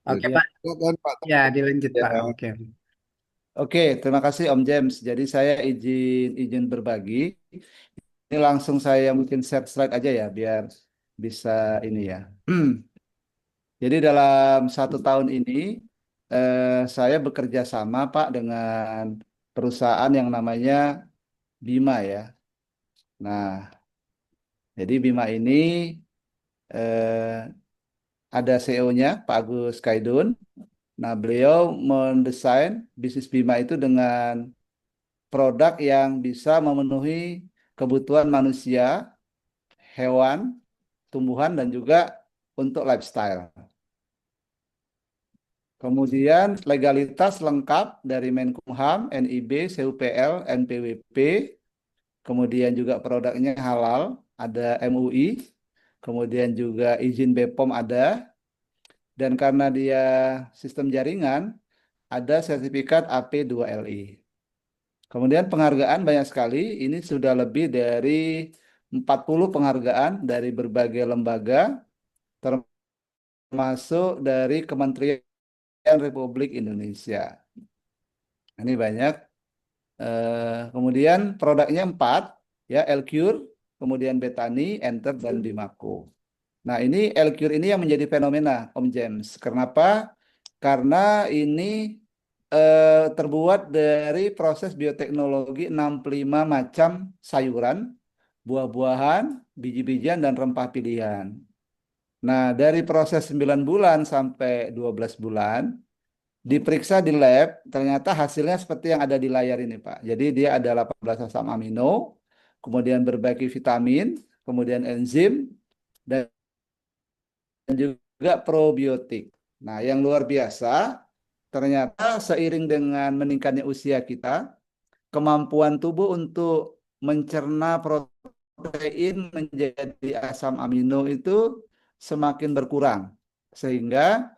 Oke, Jadi Pak. silakan Pak Ya, Taufik. dilanjut, Ya. Pak. Oke. Oke, terima kasih Om James. Jadi saya izin berbagi. Ini langsung saya mungkin share slide aja ya biar bisa ini ya. Jadi dalam 1 tahun ini saya bekerja sama Pak dengan perusahaan yang namanya Bima ya. Nah, jadi Bima ini eh, ada CEO-nya Pak Agus Kaidun. Nah, beliau mendesain bisnis Bima itu dengan produk yang bisa memenuhi kebutuhan manusia, hewan, tumbuhan, dan juga untuk lifestyle. Kemudian legalitas lengkap dari Menkumham, NIB, CUPL, NPWP. Kemudian juga produknya halal, ada MUI. Kemudian juga izin BPOM ada. Dan karena dia sistem jaringan, ada sertifikat AP2LI. Kemudian penghargaan banyak sekali. Ini sudah lebih dari 40 penghargaan dari berbagai lembaga, termasuk dari Kementerian Republik Indonesia. Ini banyak. Kemudian produknya 4, ya Elcure, kemudian Betani, Enter, dan Bimaco. Nah ini Elcure ini yang menjadi fenomena, Om James. Kenapa? Karena ini terbuat dari proses bioteknologi 65 macam sayuran, buah-buahan, biji-bijian, dan rempah pilihan. Nah, dari proses 9 bulan sampai 12 bulan, diperiksa di lab, ternyata hasilnya seperti yang ada di layar ini, Pak. Jadi dia ada 18 asam amino, kemudian berbagai vitamin, kemudian enzim, dan juga probiotik. Nah, yang luar biasa, ternyata seiring dengan meningkatnya usia kita, kemampuan tubuh untuk mencerna protein menjadi asam amino itu semakin berkurang, sehingga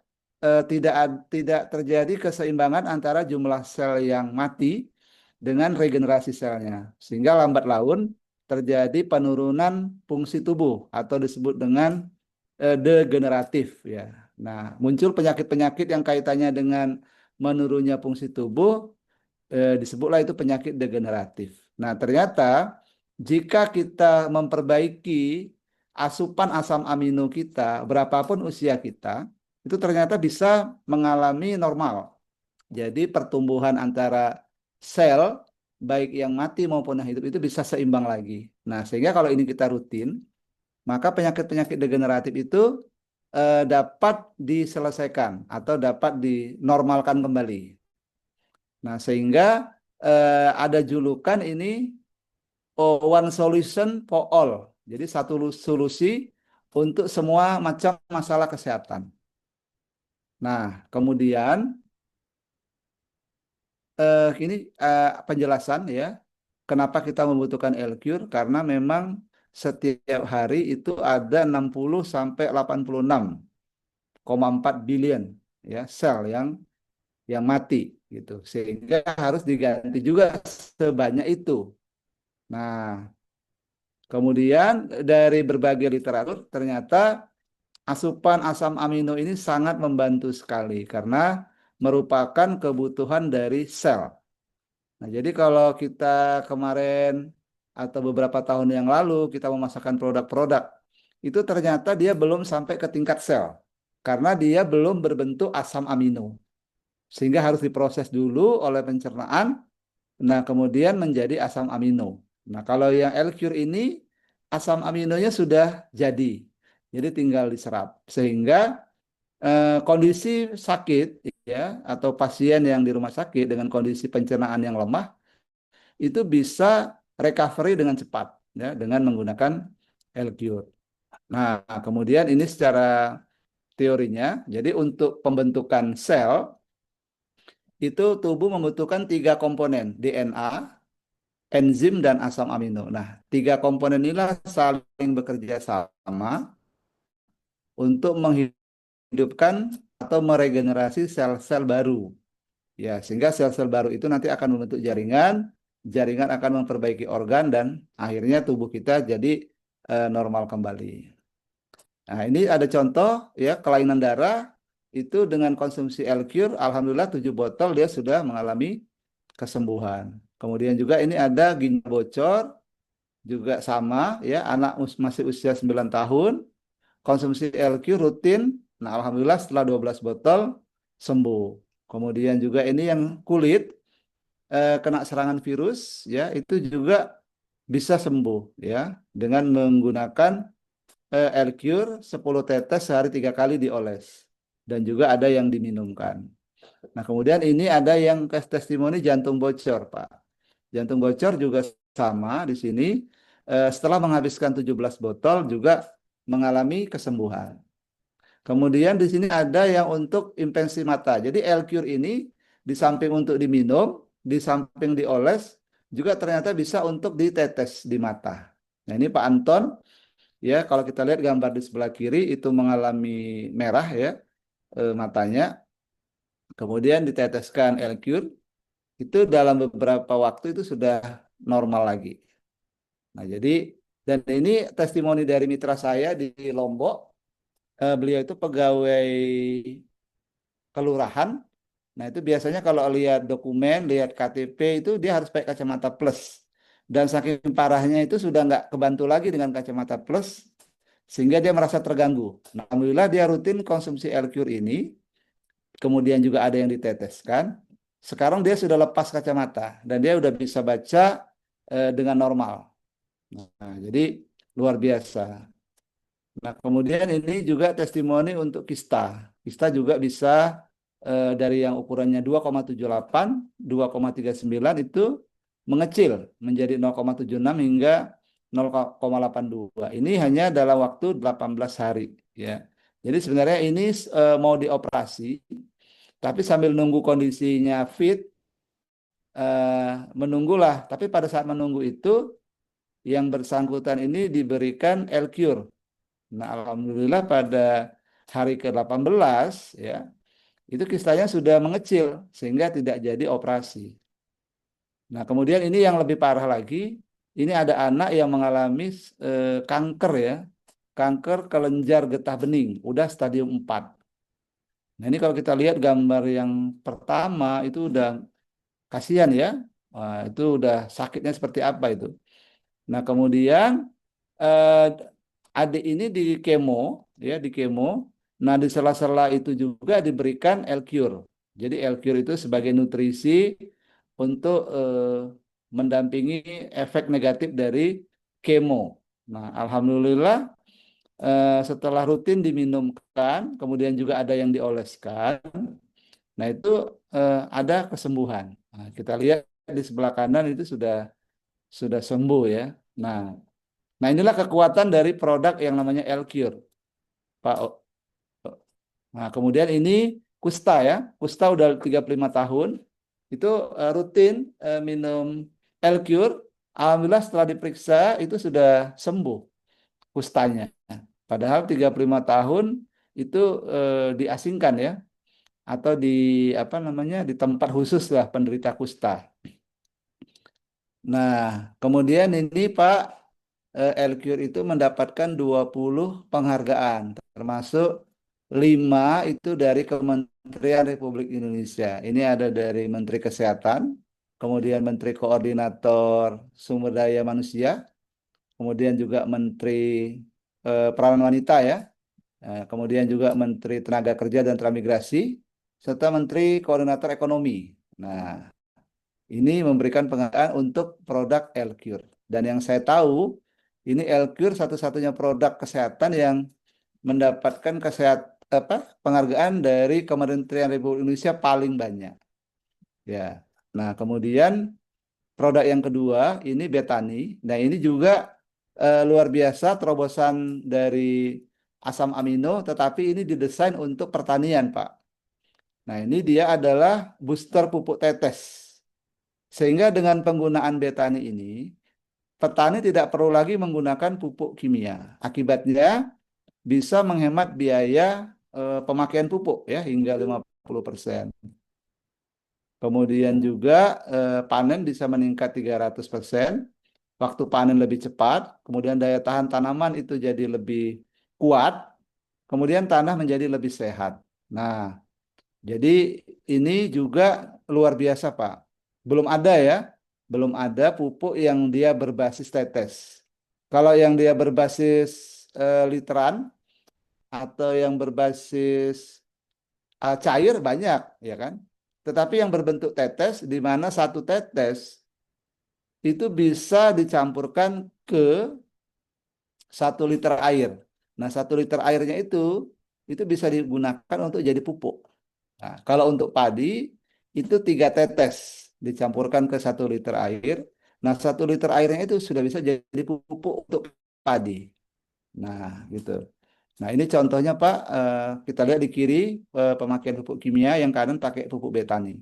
tidak terjadi keseimbangan antara jumlah sel yang mati dengan regenerasi selnya, sehingga lambat laun terjadi penurunan fungsi tubuh atau disebut dengan degeneratif ya. Nah, muncul penyakit-penyakit yang kaitannya dengan menurunnya fungsi tubuh, disebutlah itu penyakit degeneratif. Nah, ternyata jika kita memperbaiki asupan asam amino kita, berapapun usia kita, itu ternyata bisa mengalami normal. Jadi pertumbuhan antara sel, baik yang mati maupun yang hidup itu bisa seimbang lagi. Nah, sehingga kalau ini kita rutin, maka penyakit-penyakit degeneratif itu dapat diselesaikan atau dapat dinormalkan kembali. Nah, sehingga ada julukan ini one solution for all. Jadi satu solusi untuk semua macam masalah kesehatan. Nah, kemudian ini penjelasan ya, kenapa kita membutuhkan L-Cure karena memang setiap hari itu ada 60 sampai 86,4 billion ya sel yang mati gitu. Sehingga harus diganti juga sebanyak itu. Nah, kemudian dari berbagai literatur ternyata asupan asam amino ini sangat membantu sekali karena merupakan kebutuhan dari sel. Nah, jadi kalau kita kemarin atau beberapa tahun yang lalu kita memasarkan produk-produk, itu ternyata dia belum sampai ke tingkat sel karena dia belum berbentuk asam amino. Sehingga harus diproses dulu oleh pencernaan, nah kemudian menjadi asam amino. Nah, kalau yang L-Cure ini asam aminonya sudah jadi. Jadi tinggal diserap. Sehingga kondisi sakit ya atau pasien yang di rumah sakit dengan kondisi pencernaan yang lemah itu bisa recovery dengan cepat ya dengan menggunakan L-Cure. Nah, kemudian ini secara teorinya, jadi untuk pembentukan sel itu tubuh membutuhkan 3 komponen, DNA, enzim, dan asam amino. Nah, 3 komponen inilah saling bekerja sama untuk menghidupkan atau meregenerasi sel-sel baru. Ya, sehingga sel-sel baru itu nanti akan membentuk jaringan, jaringan akan memperbaiki organ dan akhirnya tubuh kita jadi normal kembali. Nah, ini ada contoh ya kelainan darah itu dengan konsumsi L-Cure, alhamdulillah 7 botol dia sudah mengalami kesembuhan. Kemudian juga ini ada ginjal bocor, juga sama ya, anak masih usia 9 tahun, konsumsi LQ rutin. Nah, alhamdulillah setelah 12 botol sembuh. Kemudian juga ini yang kulit kena serangan virus ya, itu juga bisa sembuh ya dengan menggunakan L-Cure 10 tetes sehari 3 kali dioles. Dan juga ada yang diminumkan. Nah, kemudian ini ada yang testimoni jantung bocor, Pak. Jantung bocor juga sama di sini. Setelah menghabiskan 17 botol juga mengalami kesembuhan. Kemudian di sini ada yang untuk impensi mata. Jadi L-Cure ini di samping untuk diminum, di samping dioles, juga ternyata bisa untuk ditetes di mata. Nah, ini Pak Anton, ya kalau kita lihat gambar di sebelah kiri itu mengalami merah ya matanya. Kemudian diteteskan L-Cure, itu dalam beberapa waktu itu sudah normal lagi. Nah, jadi dan ini testimoni dari mitra saya di Lombok. Beliau itu pegawai kelurahan. Nah, itu biasanya kalau lihat dokumen, lihat KTP itu dia harus pakai kacamata plus. Dan saking parahnya itu sudah nggak kebantu lagi dengan kacamata plus, sehingga dia merasa terganggu. Nah, alhamdulillah dia rutin konsumsi L-Cure ini, kemudian juga ada yang diteteskan. Sekarang dia sudah lepas kacamata dan dia udah bisa baca dengan normal. Nah, jadi luar biasa. Nah, kemudian ini juga testimoni untuk kista. Kista juga bisa dari yang ukurannya 2,78, 2,39 itu mengecil menjadi 0,76 hingga 0,82. Ini hanya dalam waktu 18 hari ya. Jadi sebenarnya ini mau dioperasi, tapi sambil nunggu kondisinya fit, menunggulah. Tapi pada saat menunggu itu yang bersangkutan ini diberikan L-Cure. Nah, alhamdulillah pada hari ke-18 ya, itu kistanya sudah mengecil sehingga tidak jadi operasi. Nah, kemudian ini yang lebih parah lagi, ini ada anak yang mengalami kanker ya, kanker kelenjar getah bening, udah stadium 4. Nah, ini kalau kita lihat gambar yang pertama itu udah kasihan ya. Wah, itu udah sakitnya seperti apa itu. Nah, kemudian eh, adik ini di kemo, ya di kemo. Nah, di sela-sela itu juga diberikan L-Cure. Jadi L-Cure itu sebagai nutrisi untuk mendampingi efek negatif dari kemo. Nah, alhamdulillah setelah rutin diminumkan, kemudian juga ada yang dioleskan. Nah, itu ada kesembuhan. Nah, kita lihat di sebelah kanan itu sudah sembuh ya. Nah, nah inilah kekuatan dari produk yang namanya L-Cure, Pak. Nah, kemudian ini Kusta ya. Kusta udah 35 tahun. Itu rutin minum L-Cure. Alhamdulillah setelah diperiksa itu sudah sembuh kustanya. Padahal 35 tahun itu diasingkan ya atau di apa namanya di tempat khusus lah penderita kusta. Nah, kemudian ini Pak L-Cure itu mendapatkan 20 penghargaan, termasuk 5 itu dari Kementerian Republik Indonesia. Ini ada dari Menteri Kesehatan, kemudian Menteri Koordinator Sumber Daya Manusia, kemudian juga Menteri Perawan Wanita ya, kemudian juga Menteri Tenaga Kerja dan Transmigrasi, serta Menteri Koordinator Ekonomi. Nah, ini memberikan penghargaan untuk produk L-Cure. Dan yang saya tahu, ini L-Cure satu-satunya produk kesehatan yang mendapatkan penghargaan dari Kementerian Republik Indonesia paling banyak. Ya. Nah, kemudian produk yang kedua ini Betani. Nah, ini juga luar biasa terobosan dari asam amino, tetapi ini didesain untuk pertanian, Pak. Nah, ini dia adalah booster pupuk tetes. Sehingga dengan penggunaan Betani ini, petani tidak perlu lagi menggunakan pupuk kimia. Akibatnya bisa menghemat biaya pemakaian pupuk ya hingga 50%. Kemudian juga panen bisa meningkat 300%, waktu panen lebih cepat, kemudian daya tahan tanaman itu jadi lebih kuat, kemudian tanah menjadi lebih sehat. Nah, jadi ini juga luar biasa, Pak. Belum ada ya, belum ada pupuk yang dia berbasis tetes. Kalau yang dia berbasis literan atau yang berbasis cair banyak, ya kan? Tetapi yang berbentuk tetes, di mana satu tetes itu bisa dicampurkan ke 1 liter air. Nah, 1 liter airnya itu bisa digunakan untuk jadi pupuk. Nah, kalau untuk padi itu 3 tetes dicampurkan ke 1 liter air. Nah, 1 liter airnya itu sudah bisa jadi pupuk untuk padi. Nah, gitu. Nah, ini contohnya Pak, kita lihat di kiri pemakaian pupuk kimia, yang kanan pakai pupuk betani.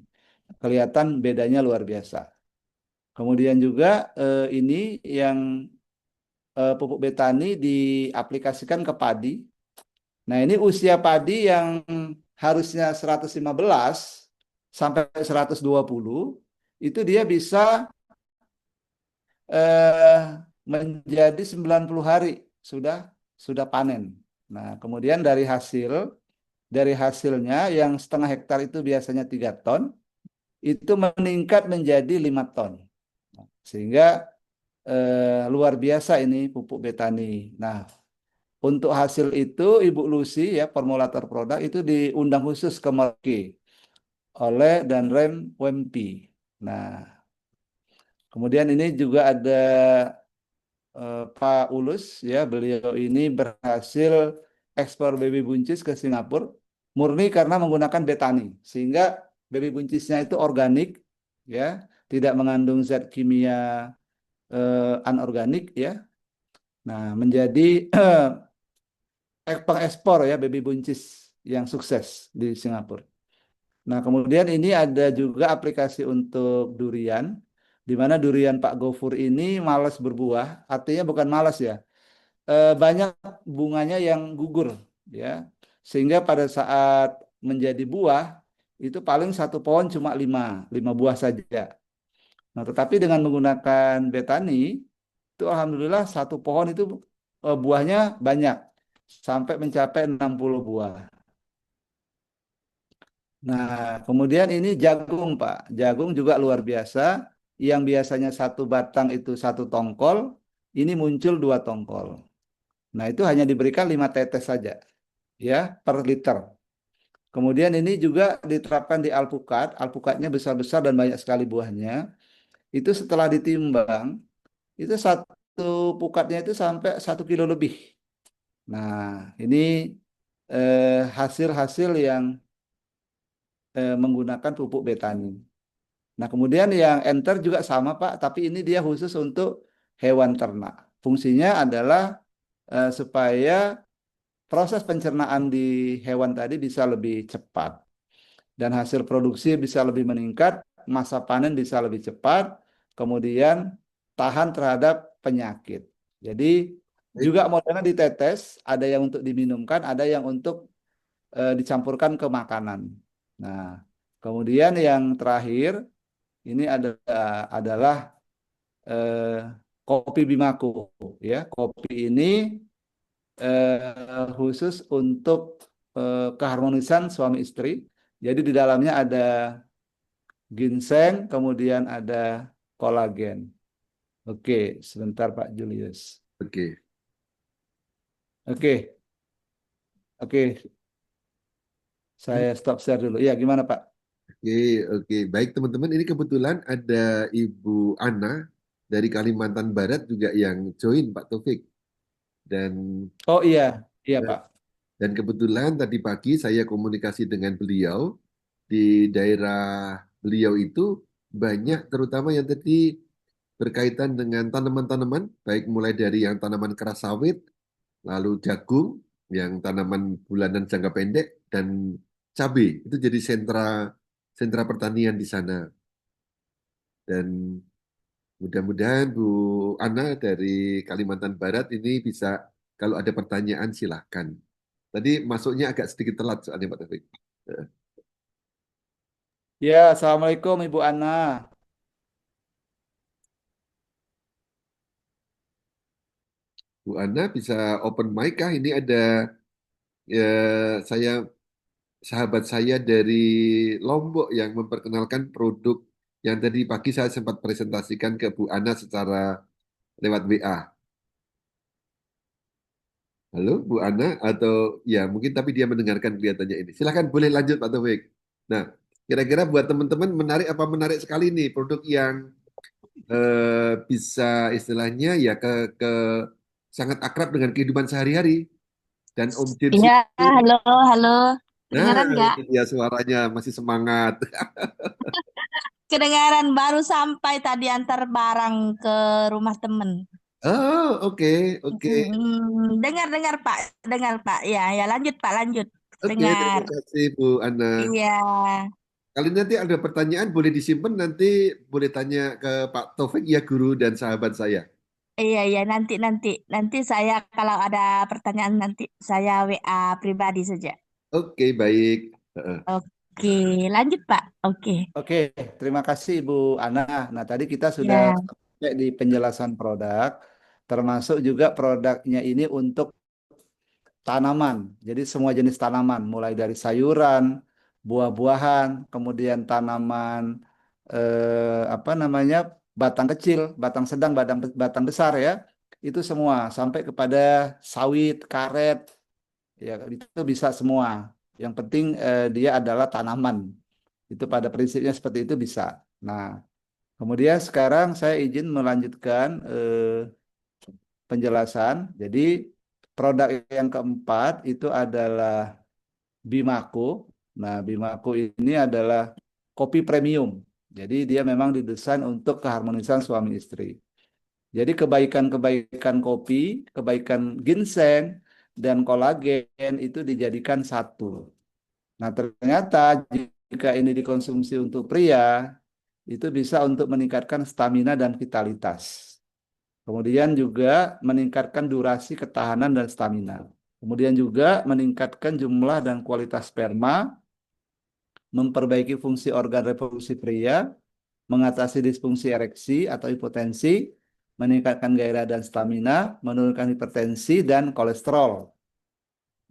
Kelihatan bedanya luar biasa. Kemudian juga ini yang pupuk betani diaplikasikan ke padi. Nah, ini usia padi yang harusnya 115 sampai 120, itu dia bisa eh, menjadi 90 hari sudah sudah panen. Nah, kemudian dari hasilnya yang 1/2 hektar itu biasanya 3 ton, itu meningkat menjadi 5 ton. Sehingga luar biasa ini pupuk betani. Nah, untuk hasil itu Ibu Lucy ya, formulator produk itu diundang khusus ke Merauke oleh Danrem WMP. Nah, kemudian ini juga ada Pak Ulus ya, beliau ini berhasil ekspor baby buncis ke Singapura murni karena menggunakan betani, sehingga baby buncisnya itu organik ya, tidak mengandung zat kimia anorganik ya. Nah, menjadi pengekspor ya baby buncis yang sukses di Singapura. Nah, kemudian ini ada juga aplikasi untuk durian, di mana durian Pak Gofur ini malas berbuah, artinya bukan malas ya, banyak bunganya yang gugur, ya, sehingga pada saat menjadi buah itu paling satu pohon cuma lima buah saja. Nah, tetapi dengan menggunakan betani itu alhamdulillah satu pohon itu buahnya banyak, sampai mencapai 60 buah. Nah, kemudian ini jagung, Pak. Jagung juga luar biasa. Yang biasanya satu batang itu 1 tongkol, ini muncul 2 tongkol. Nah, itu hanya diberikan 5 tetes saja, ya, per liter. Kemudian ini juga diterapkan di alpukat. Alpukatnya besar-besar dan banyak sekali buahnya. Itu setelah ditimbang, itu satu pukatnya itu sampai 1 kilo lebih. Nah, ini hasil-hasil yang menggunakan pupuk betani. Nah, kemudian yang enter juga sama, Pak, tapi ini dia khusus untuk hewan ternak. Fungsinya adalah supaya proses pencernaan di hewan tadi bisa lebih cepat dan hasil produksi bisa lebih meningkat, masa panen bisa lebih cepat, kemudian tahan terhadap penyakit. Jadi Baik. juga modelnya ditetes, ada yang untuk diminumkan, ada yang untuk dicampurkan ke makanan. Nah, kemudian yang terakhir ini adalah eh, kopi Bimaku ya. Kopi ini khusus untuk keharmonisan suami istri. Jadi di dalamnya ada ginseng, kemudian ada kolagen. Oke, sebentar Pak Julius. Oke. Oke, oke, saya stop share dulu. Iya, gimana Pak? Oke, oke. Baik teman-teman, ini kebetulan ada Ibu Ana dari Kalimantan Barat juga yang join Pak Taufik. Dan Oh iya, iya Pak. dan kebetulan tadi pagi saya komunikasi dengan beliau di daerah beliau itu banyak terutama yang tadi berkaitan dengan tanaman-tanaman, baik mulai dari yang tanaman keras sawit, lalu jagung, yang tanaman bulanan jangka pendek, dan cabai. Itu jadi sentra sentra pertanian di sana. Dan mudah-mudahan Bu Ana dari Kalimantan Barat ini bisa, kalau ada pertanyaan silahkan. Tadi masuknya agak sedikit telat soalnya Pak Taufik. Eh, Ya, Assalamualaikum Ibu Ana. Bu Ana bisa open mic kah? Ini ada saya sahabat saya dari Lombok yang memperkenalkan produk yang tadi pagi saya sempat presentasikan ke Bu Ana secara lewat WA. Halo Bu Ana atau ya mungkin tapi dia mendengarkan kelihatannya ini. Silahkan boleh lanjut Pak Taufik. Nah, kira-kira buat teman-teman menarik apa menarik sekali nih produk yang bisa istilahnya ya ke sangat akrab dengan kehidupan sehari-hari. Dan Om James Iya, itu, halo, halo. nah Kedengaran nggak? itu dia suaranya masih semangat. Kedengaran baru sampai tadi antar barang ke rumah temen. Oh, oke, oke. Dengar, Pak. Dengar, Pak. Ya, ya lanjut, Pak, lanjut. Oke, Dengar. terima kasih Bu Ana. Iya, Kali nanti ada pertanyaan boleh disimpan nanti boleh tanya ke Pak Taufik ya guru dan sahabat saya. iya. Nanti saya kalau ada pertanyaan nanti saya WA pribadi saja. Oke, baik. Heeh. Oke, lanjut, Pak. Oke. Oke, terima kasih Ibu Ana. Nah, tadi kita sudah Ya, sampai di penjelasan produk, termasuk juga produknya ini untuk tanaman. Jadi semua jenis tanaman, mulai dari sayuran, buah-buahan, kemudian tanaman apa namanya batang kecil, batang sedang, batang besar ya. Itu semua sampai kepada sawit, karet, ya itu bisa semua. Yang penting dia adalah tanaman. Itu pada prinsipnya seperti itu bisa. Nah, kemudian sekarang saya izin melanjutkan penjelasan. Jadi produk yang keempat itu adalah Bimaco. Nah, Bimaco ini adalah kopi premium. Jadi dia memang didesain untuk keharmonisan suami istri. Jadi kebaikan-kebaikan kopi, kebaikan ginseng, dan kolagen itu dijadikan satu. Nah, ternyata jika ini dikonsumsi untuk pria, itu bisa untuk meningkatkan stamina dan vitalitas. Kemudian juga meningkatkan durasi ketahanan dan stamina. Kemudian juga meningkatkan jumlah dan kualitas sperma, memperbaiki fungsi organ reproduksi pria, mengatasi disfungsi ereksi atau hipotensi, meningkatkan gairah dan stamina, menurunkan hipertensi dan kolesterol,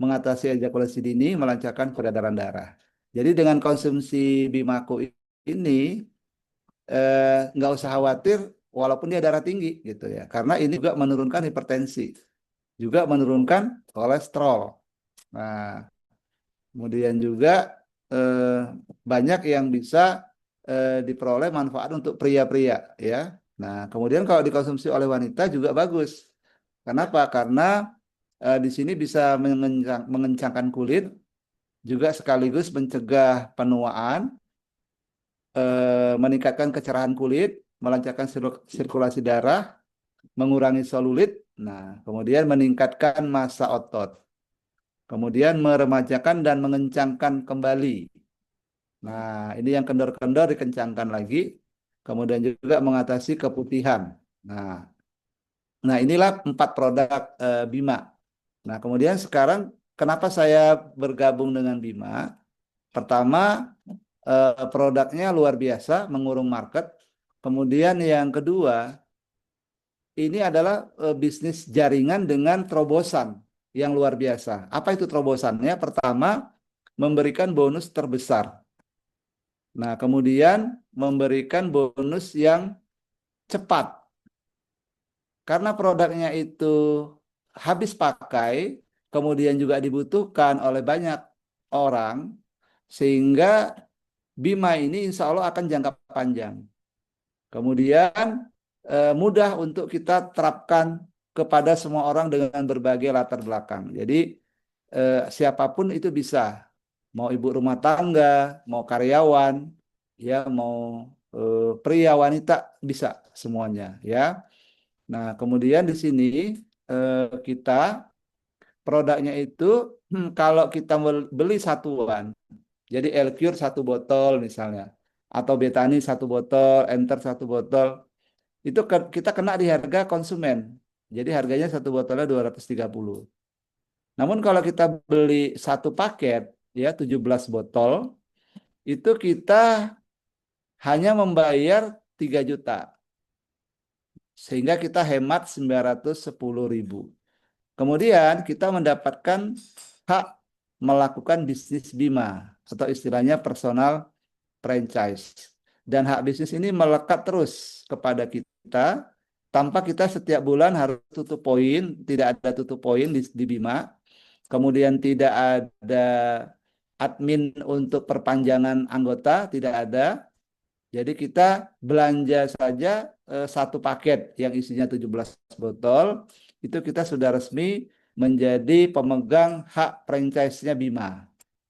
mengatasi ejakulasi dini, melancarkan peredaran darah. Jadi dengan konsumsi Bimaco ini nggak usah khawatir walaupun dia darah tinggi gitu ya, karena ini juga menurunkan hipertensi, juga menurunkan kolesterol. Nah, kemudian juga eh, banyak yang bisa diperoleh manfaat untuk pria-pria ya. Nah, kemudian kalau dikonsumsi oleh wanita juga bagus. Kenapa? Karena di sini bisa mengencangkan kulit, juga sekaligus mencegah penuaan, meningkatkan kecerahan kulit, melancarkan sirkulasi darah, mengurangi selulit, nah, kemudian meningkatkan massa otot, kemudian meremajakan dan mengencangkan kembali. Nah, ini yang kendor-kendor dikencangkan lagi, kemudian juga mengatasi keputihan. Nah, nah inilah 4 produk Bima. Nah, kemudian sekarang kenapa saya bergabung dengan Bima? Pertama, produknya luar biasa, mengurung market. Kemudian yang kedua, ini adalah bisnis jaringan dengan terobosan yang luar biasa. Apa itu terobosannya? Pertama, memberikan bonus terbesar. Nah, kemudian memberikan bonus yang cepat. Karena produknya itu habis pakai, kemudian juga dibutuhkan oleh banyak orang, sehingga Bima ini insya Allah akan jangka panjang. Kemudian mudah untuk kita terapkan kepada semua orang dengan berbagai latar belakang. Jadi siapapun itu bisa, mau ibu rumah tangga, mau karyawan, ya mau pria wanita bisa semuanya, ya. Nah, kemudian di sini kita produknya itu kalau kita beli satuan, jadi Elcure satu botol misalnya, atau Betani satu botol, Enter satu botol, itu kita kena di harga konsumen. Jadi harganya satu botolnya 230. Namun kalau kita beli satu paket ya 17 botol, itu kita hanya membayar 3 juta. Sehingga kita hemat 910.000. Kemudian kita mendapatkan hak melakukan bisnis Bima. atau istilahnya personal franchise. Dan hak bisnis ini melekat terus kepada kita tanpa kita setiap bulan harus tutup poin, tidak ada tutup poin di Bima. Kemudian tidak ada admin untuk perpanjangan anggota, tidak ada. Jadi kita belanja saja satu paket yang isinya 17 botol, itu kita sudah resmi menjadi pemegang hak franchise-nya Bima.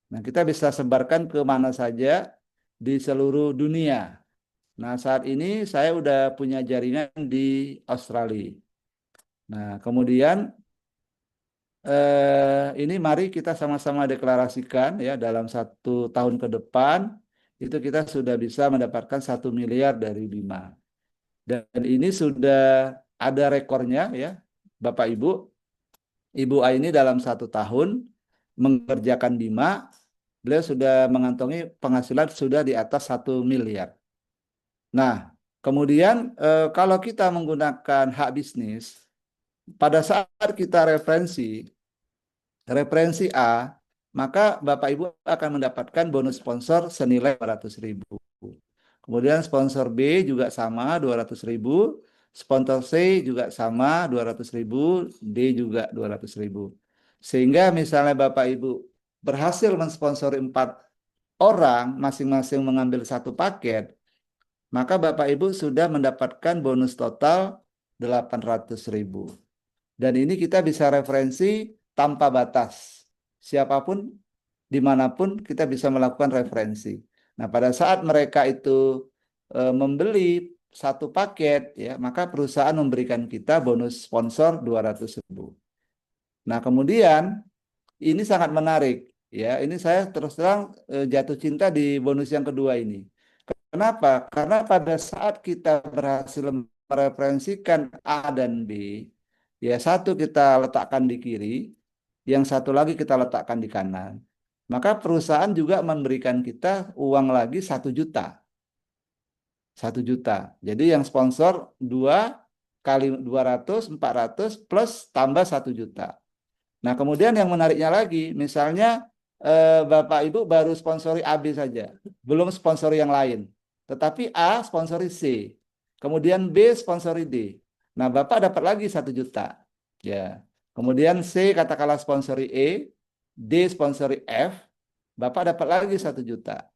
Nah, kita bisa sebarkan ke mana saja di seluruh dunia. Nah, saat ini saya udah punya jaringan di Australia. Nah, kemudian ini mari kita sama-sama deklarasikan ya dalam 1 tahun ke depan itu kita sudah bisa mendapatkan 1 miliar dari Bima. Dan ini sudah ada rekornya ya, Bapak Ibu. Ibu A ini dalam 1 tahun mengerjakan Bima, beliau sudah mengantongi penghasilan sudah di atas 1 miliar. Nah, kemudian kalau kita menggunakan hak bisnis, pada saat kita referensi A, maka Bapak Ibu akan mendapatkan bonus sponsor senilai 200.000. Kemudian sponsor B juga sama 200.000, sponsor C juga sama 200.000, D juga 200.000. Sehingga misalnya Bapak Ibu berhasil mensponsori 4 orang, masing-masing mengambil satu paket, maka Bapak Ibu sudah mendapatkan bonus total 800.000. Dan ini kita bisa referensi tanpa batas. Siapapun, dimanapun kita bisa melakukan referensi. Nah, pada saat mereka itu membeli satu paket, ya, maka perusahaan memberikan kita bonus sponsor 200.000. Nah, kemudian ini sangat menarik, ya. Ini saya terus terang jatuh cinta di bonus yang kedua ini. Kenapa? Karena pada saat kita berhasil mereferensikan A dan B, ya satu kita letakkan di kiri, yang satu lagi kita letakkan di kanan. Maka perusahaan juga memberikan kita uang lagi 1 juta. 1 juta. Jadi yang sponsor 2 kali 200, 400 plus tambah 1 juta. Nah, kemudian yang menariknya lagi, misalnya Bapak Ibu baru sponsori AB saja, belum sponsori yang lain. Tetapi A sponsori C, kemudian B sponsori D. Nah, Bapak dapat lagi 1 juta. Ya. Kemudian C katakanlah sponsori E, D sponsori F, Bapak dapat lagi 1 juta.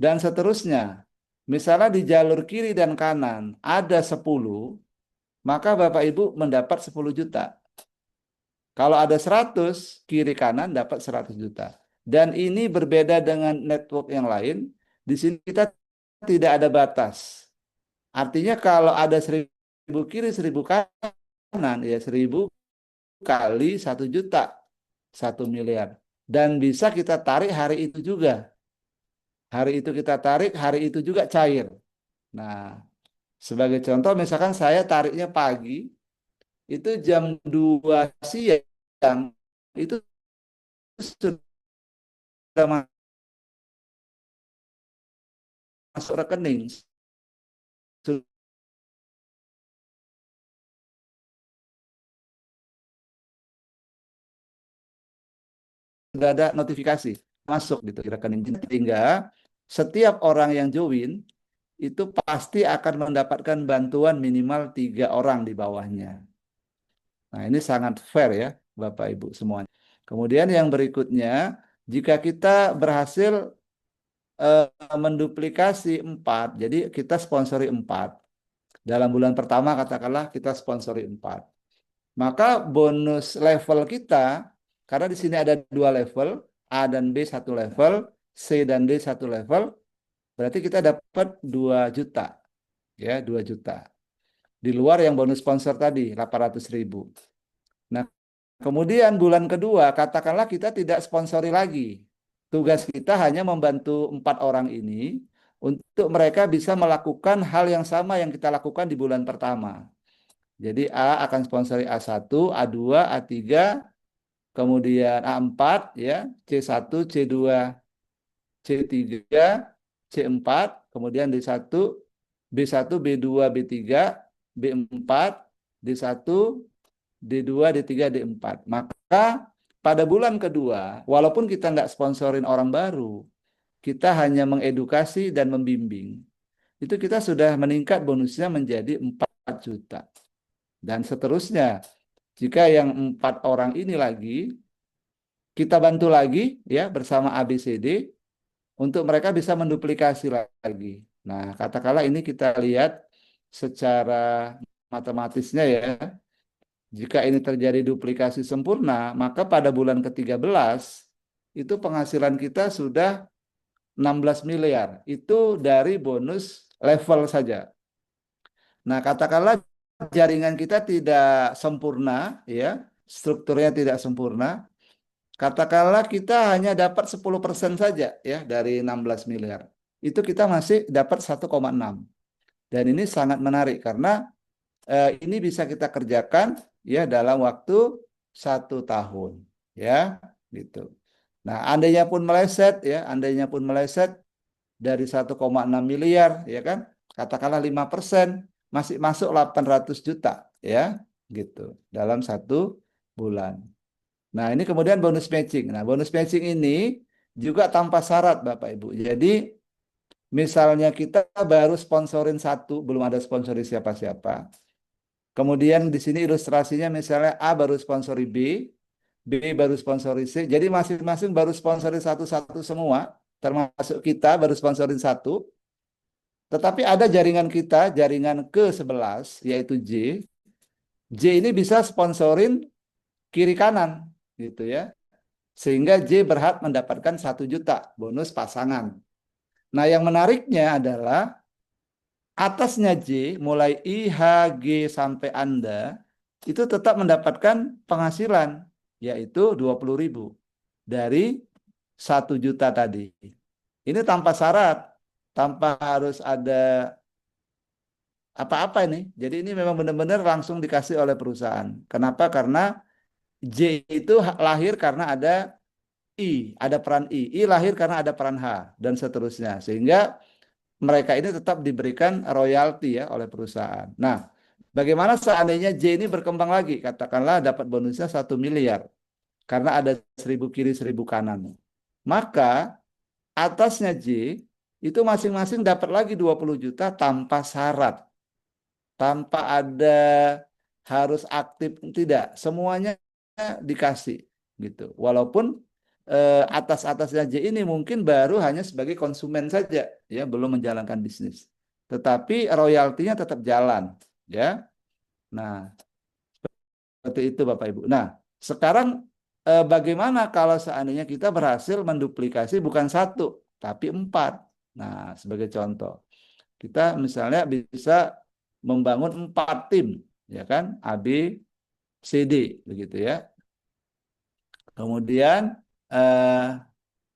Dan seterusnya. Misalnya di jalur kiri dan kanan ada 10, maka Bapak Ibu mendapat 10 juta. Kalau ada 100, kiri kanan dapat 100 juta. Dan ini berbeda dengan network yang lain. Di sini kita tidak ada batas. Artinya kalau ada 1.000 kiri, 1.000 kanan, ya 1.000 kali 1 juta, 1 miliar. Dan bisa kita tarik hari itu juga. Hari itu kita tarik, hari itu juga cair. Nah, sebagai contoh misalkan saya tariknya pagi, itu jam 2 siang, itu sudah masuk rekening. Sudah ada notifikasi masuk gitu di rekening. Sehingga setiap orang yang join itu pasti akan mendapatkan bantuan minimal 3 orang di bawahnya. Nah, ini sangat fair ya, Bapak Ibu semuanya. Kemudian yang berikutnya, jika kita berhasil menduplikasi 4, jadi kita sponsori 4. Dalam bulan pertama katakanlah kita sponsori 4. Maka bonus level kita, karena di sini ada 2 level, A dan B 1 level, C dan D 1 level, berarti kita dapat 2 juta. Ya, 2 juta. Di luar yang bonus sponsor tadi, 800.000. Nah, kemudian bulan kedua, katakanlah kita tidak sponsori lagi. Tugas kita hanya membantu 4 orang ini untuk mereka bisa melakukan hal yang sama yang kita lakukan di bulan pertama. Jadi A akan sponsori A1, A2, A3, kemudian A4, ya, C1, C2, C3, C4, kemudian D1, B1, B2, B3, B4, D1, D2, D3, D4. Maka pada bulan kedua, walaupun kita nggak sponsorin orang baru, kita hanya mengedukasi dan membimbing, itu kita sudah meningkat bonusnya menjadi 4 juta. Dan seterusnya, jika yang 4 orang ini lagi, kita bantu lagi ya bersama ABCD, untuk mereka bisa menduplikasi lagi. Nah, katakanlah ini kita lihat secara matematisnya ya, jika ini terjadi duplikasi sempurna, maka pada bulan ke-13 itu penghasilan kita sudah 16 miliar. Itu dari bonus level saja. Nah, katakanlah jaringan kita tidak sempurna, ya, strukturnya tidak sempurna. Katakanlah kita hanya dapat 10% saja ya dari 16 miliar. Itu kita masih dapat 1,6. Dan ini sangat menarik karena ini bisa kita kerjakan ya dalam waktu 1 tahun ya gitu. Nah, andainya pun meleset dari 1,6 miliar ya kan, katakanlah 5%, masih masuk 800 juta ya gitu dalam 1 bulan. Nah, ini kemudian bonus matching. Nah, bonus matching ini juga tanpa syarat Bapak Ibu. Jadi misalnya kita baru sponsorin 1, belum ada sponsori siapa-siapa. Kemudian di sini ilustrasinya misalnya A baru sponsori B, B baru sponsori C. Jadi masing-masing baru sponsori satu-satu semua, termasuk kita baru sponsorin 1. Tetapi ada jaringan kita, jaringan ke-11, yaitu J. J ini bisa sponsorin kiri kanan, gitu ya. Sehingga J berhak mendapatkan 1 juta bonus pasangan. Nah, yang menariknya adalah atasnya J, mulai I, H, G sampai Anda, itu tetap mendapatkan penghasilan, yaitu 20.000 dari 1 juta tadi. Ini tanpa syarat, tanpa harus ada apa-apa ini. Jadi ini memang benar-benar langsung dikasih oleh perusahaan. Kenapa? Karena J itu lahir karena ada I, ada peran I. I lahir karena ada peran H, dan seterusnya. Sehingga mereka ini tetap diberikan royalti ya oleh perusahaan. Nah, bagaimana seandainya J ini berkembang lagi? Katakanlah dapat bonusnya 1 miliar. Karena ada 1000 kiri 1000 kanan. Maka atasnya J itu masing-masing dapat lagi 20 juta tanpa syarat. Tanpa ada harus aktif, tidak. Semuanya dikasih gitu. Walaupun atas-atasnya J ini mungkin baru hanya sebagai konsumen saja, ya belum menjalankan bisnis. Tetapi royaltinya tetap jalan, ya. Nah, seperti itu Bapak Ibu. Nah, sekarang bagaimana kalau seandainya kita berhasil menduplikasi bukan 1, tapi 4? Nah, sebagai contoh, kita misalnya bisa membangun 4 tim, ya kan? A, B, C, D, begitu ya. Kemudian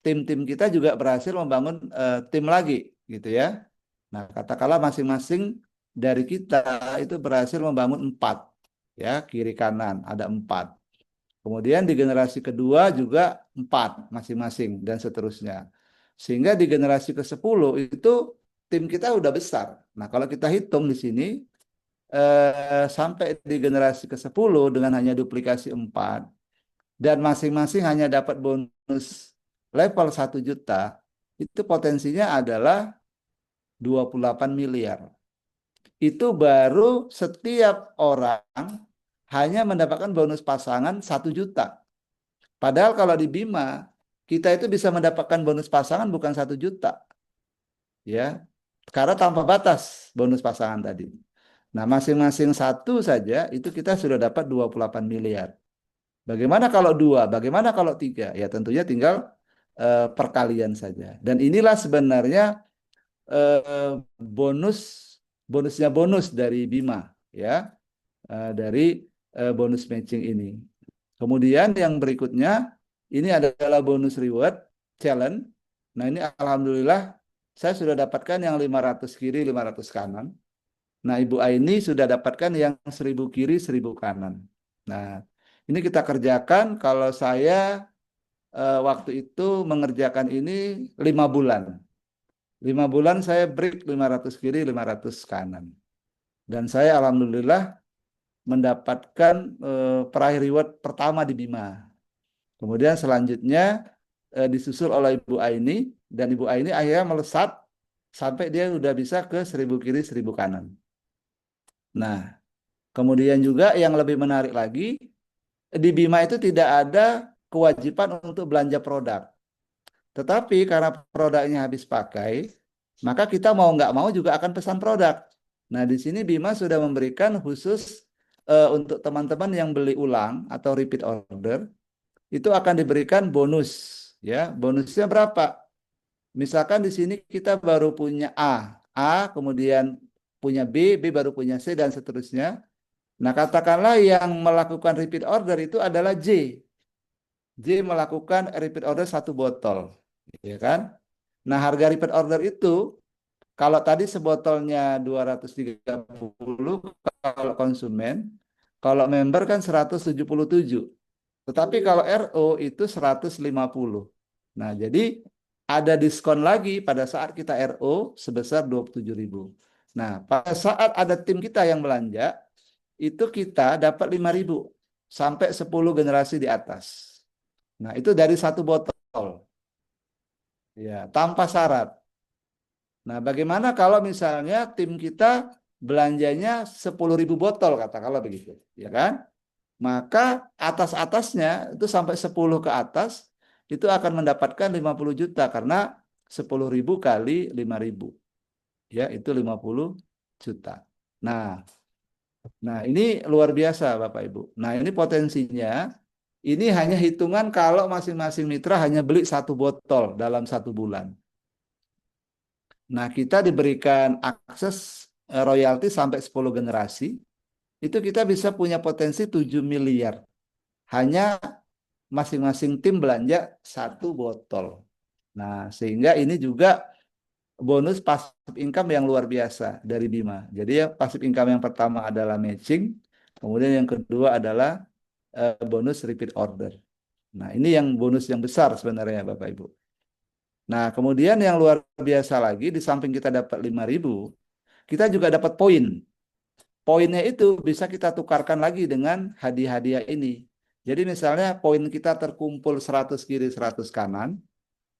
tim-tim kita juga berhasil membangun tim lagi, gitu ya. Nah, katakanlah masing-masing dari kita itu berhasil membangun 4, ya, kiri kanan ada 4. Kemudian di generasi kedua juga 4 masing-masing dan seterusnya. Sehingga di generasi ke-10 itu tim kita udah besar. Nah, kalau kita hitung di sini sampai di generasi ke-10 dengan hanya duplikasi 4 dan masing-masing hanya dapat bonus level 1 juta, itu potensinya adalah 28 miliar. Itu baru setiap orang hanya mendapatkan bonus pasangan 1 juta. Padahal kalau di Bima, kita itu bisa mendapatkan bonus pasangan bukan 1 juta. Ya, karena tanpa batas bonus pasangan tadi. Nah, masing-masing 1 saja itu kita sudah dapat 28 miliar. Bagaimana kalau 2? Bagaimana kalau 3? Ya tentunya tinggal perkalian saja. Dan inilah sebenarnya bonusnya bonus dari Bima, ya, dari bonus matching ini. Kemudian yang berikutnya ini adalah bonus reward challenge. Nah, ini alhamdulillah saya sudah dapatkan yang 500 kiri 500 kanan. Nah, Ibu Aini sudah dapatkan yang 1000 kiri 1000 kanan. Nah, ini kita kerjakan. Kalau saya waktu itu mengerjakan ini 5 bulan. 5 bulan saya break 500 kiri 500 kanan. Dan saya alhamdulillah mendapatkan peraih reward pertama di Bima. Kemudian selanjutnya disusul oleh Ibu Aini, dan Ibu Aini akhirnya melesat sampai dia udah bisa ke 1000 kiri 1000 kanan. Nah, kemudian juga yang lebih menarik lagi, di Bima itu tidak ada kewajiban untuk belanja produk. Tetapi karena produknya habis pakai, maka kita mau nggak mau juga akan pesan produk. Nah, di sini Bima sudah memberikan khusus untuk teman-teman yang beli ulang atau repeat order, itu akan diberikan bonus. Ya, bonusnya berapa? Misalkan di sini kita baru punya A kemudian punya B baru punya C dan seterusnya. Nah, katakanlah yang melakukan repeat order itu adalah J. J melakukan repeat order 1 botol, ya kan? Nah, harga repeat order itu kalau tadi sebotolnya 230 kalau konsumen, kalau member kan 177. Tetapi kalau RO itu 150. Nah, jadi ada diskon lagi pada saat kita RO sebesar 27.000. Nah, pada saat ada tim kita yang belanja, itu kita dapat 5.000 sampai 10 generasi di atas. Nah, itu dari 1 botol. Ya, tanpa syarat. Nah, bagaimana kalau misalnya tim kita belanjanya 10.000 botol, katakanlah begitu, ya kan? Maka atas-atasnya itu sampai 10 ke atas itu akan mendapatkan 50 juta karena 10.000 kali 5.000. Ya, itu 50 juta. Nah, ini luar biasa Bapak Ibu. Nah, ini potensinya ini hanya hitungan kalau masing-masing mitra hanya beli 1 botol dalam 1 bulan. Nah, kita diberikan akses royalti sampai 10 generasi. Itu kita bisa punya potensi 7 miliar. Hanya masing-masing tim belanja 1 botol. Nah, sehingga ini juga bonus passive income yang luar biasa dari Bima. Jadi ya passive income yang pertama adalah matching, kemudian yang kedua adalah bonus repeat order. Nah, ini yang bonus yang besar sebenarnya Bapak Ibu. Nah, kemudian yang luar biasa lagi, di samping kita dapat 5.000, kita juga dapat poin. Poinnya itu bisa kita tukarkan lagi dengan hadiah-hadiah ini. Jadi misalnya poin kita terkumpul 100 kiri 100 kanan,